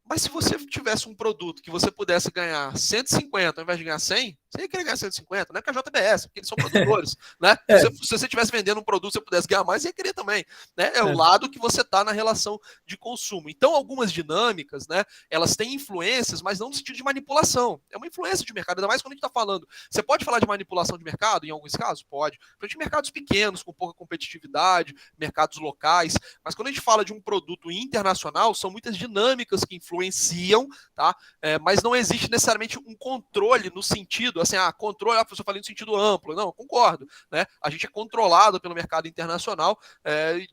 Mas se você tivesse um produto que você pudesse ganhar 150 ao invés de ganhar 100, Você ia querer ganhar 150, não é que a JBS, porque eles são produtores, né? Se você estivesse vendendo um produto, você pudesse ganhar mais, você ia querer também, né? É o lado que você está na relação de consumo. Então, algumas dinâmicas, né? Elas têm influências, mas não no sentido de manipulação. É uma influência de mercado, ainda mais quando a gente está falando. Você pode falar de manipulação de mercado, em alguns casos? Pode. Principalmente mercados pequenos, com pouca competitividade, mercados locais, mas quando a gente fala de um produto internacional, são muitas dinâmicas que influenciam, tá? Mas não existe necessariamente um controle no sentido, assim, controle, a pessoa fala no sentido amplo. Não, concordo, né? A gente é controlado pelo mercado internacional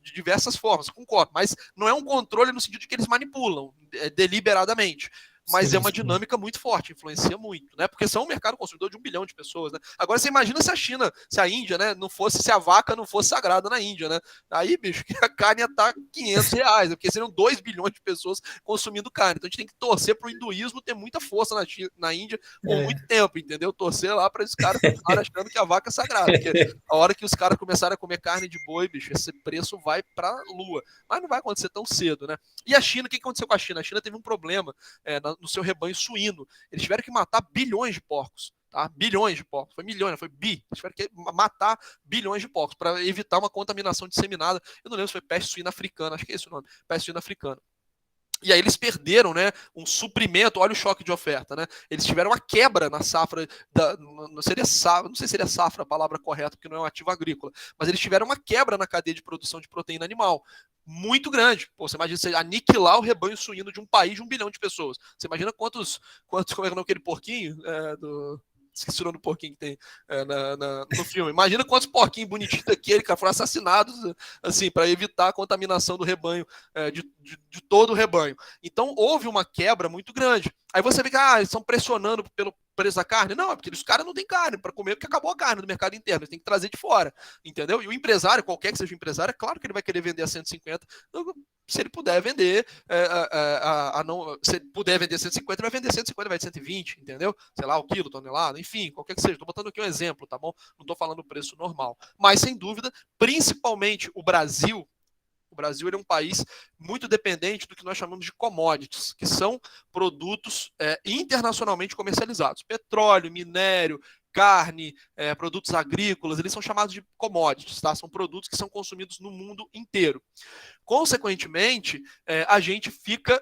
de diversas formas, concordo, mas não é um controle no sentido de que eles manipulam deliberadamente. Mas é uma dinâmica muito forte, influencia muito, né? Porque são um mercado consumidor de 1 bilhão de pessoas, né? Agora você imagina se a China, se a Índia, né, se a vaca não fosse sagrada na Índia, né? Aí, bicho, a carne ia estar R$500, porque seriam 2 bilhões de pessoas consumindo carne. Então a gente tem que torcer para o hinduísmo ter muita força na Índia por muito tempo, entendeu? Torcer lá para os caras continuarem achando que a vaca é sagrada, porque a hora que os caras começarem a comer carne de boi, bicho, esse preço vai para a lua. Mas não vai acontecer tão cedo, né? E a China, o que aconteceu com a China? A China teve um problema no seu rebanho suíno. Eles tiveram que matar bilhões de porcos. Tá? Bilhões de porcos. Foi milhões, foi bi. Eles tiveram que matar bilhões de porcos para evitar uma contaminação disseminada. Eu não lembro se foi peste suína africana, acho que é esse o nome. Peste suína africana. E aí eles perderam, né, um suprimento, olha o choque de oferta, né? Eles tiveram uma quebra na safra, não sei se seria safra a palavra correta, porque não é um ativo agrícola, mas eles tiveram uma quebra na cadeia de produção de proteína animal muito grande. Pô, você imagina você aniquilar o rebanho suíno de um país de 1 bilhão de pessoas. Você imagina quantos como é que é o nome aquele porquinho esqueci o nome do porquinho que tem no filme. Imagina quantos porquinhos bonitinhos daquele, cara, foram assassinados, assim, para evitar a contaminação do rebanho, de todo o rebanho. Então, houve uma quebra muito grande. Aí você vê que eles estão pressionando pelo preço da carne. Não, é porque os caras não têm carne para comer, porque acabou a carne do mercado interno. Eles têm que trazer de fora, entendeu? E o empresário, qualquer que seja o empresário, é claro que ele vai querer vender a 150, se ele puder vender, se ele puder vender 150, ele vai vender 150, vai de 120, entendeu? Sei lá, o quilo, tonelada, enfim, qualquer que seja. Estou botando aqui um exemplo, tá bom? Não estou falando o preço normal. Mas, sem dúvida, principalmente o Brasil ele é um país muito dependente do que nós chamamos de commodities, que são produtos internacionalmente comercializados. Petróleo, minério, carne, produtos agrícolas, eles são chamados de commodities, tá? São produtos que são consumidos no mundo inteiro. Consequentemente, a gente fica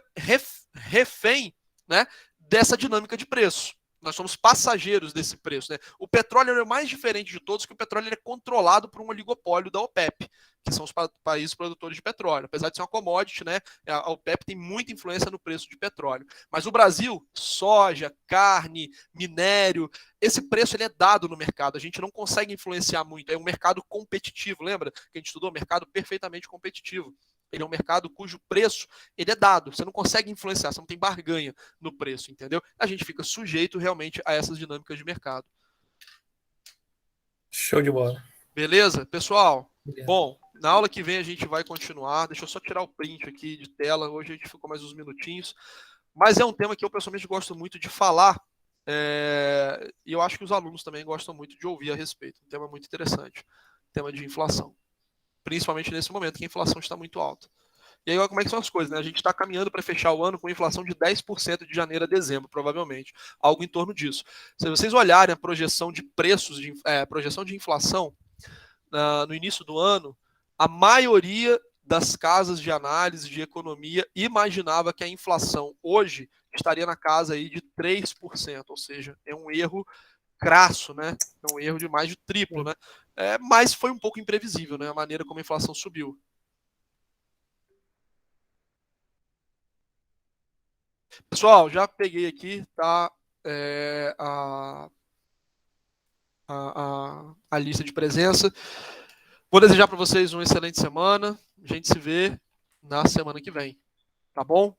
refém, né, dessa dinâmica de preço. Nós somos passageiros desse preço, né? O petróleo é o mais diferente de todos, que o petróleo é controlado por um oligopólio da OPEP, que são os países produtores de petróleo. Apesar de ser uma commodity, né? A OPEP tem muita influência no preço de petróleo. Mas o Brasil, soja, carne, minério, esse preço ele é dado no mercado. A gente não consegue influenciar muito. É um mercado competitivo, lembra que a gente estudou? Mercado perfeitamente competitivo. Ele é um mercado cujo preço ele é dado. Você não consegue influenciar, você não tem barganha no preço, entendeu? A gente fica sujeito realmente a essas dinâmicas de mercado. Show de bola. Beleza? Pessoal, bom, na aula que vem a gente vai continuar. Deixa eu só tirar o print aqui de tela. Hoje a gente ficou mais uns minutinhos. Mas é um tema que eu pessoalmente gosto muito de falar. E eu acho que os alunos também gostam muito de ouvir a respeito. Um tema muito interessante. Tema de inflação. Principalmente nesse momento que a inflação está muito alta. E aí, olha como é que são as coisas, né? A gente está caminhando para fechar o ano com inflação de 10% de janeiro a dezembro, provavelmente. Algo em torno disso. Se vocês olharem a projeção de preços, projeção de inflação no início do ano, a maioria das casas de análise de economia imaginava que a inflação hoje estaria na casa aí de 3%, ou seja, é um erro crasso, né? É um erro de mais de triplo, né? Mas foi um pouco imprevisível, né? A maneira como a inflação subiu. Pessoal, já peguei aqui, tá? A lista de presença. Vou desejar para vocês uma excelente semana. A gente se vê na semana que vem. Tá bom?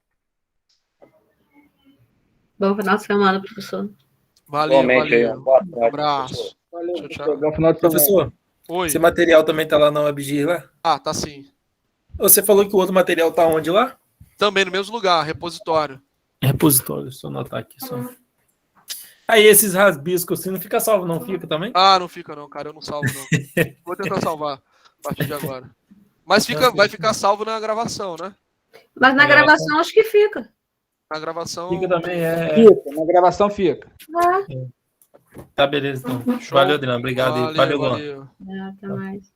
Bom final de semana, professor. Valeu. Um abraço. Valeu, Tchau. bom final de semana. Professor, Oi. esse material também tá lá na WebGIS lá? Tá sim. Você falou que o outro material tá onde lá? Também no mesmo lugar, repositório. Repositório, deixa eu anotar aqui só. Aí esses rasbiscos assim não fica salvo, não fica também? Não fica não, cara, eu não salvo não. Vou tentar salvar a partir de agora. Mas vai ficar salvo na gravação, né? Mas na gravação acho que fica. Na gravação... Fica também, Fica, na gravação fica. Tá, beleza. Então. Show. Valeu, Adriano. Obrigado. Valeu, Luan. Valeu. Até mais.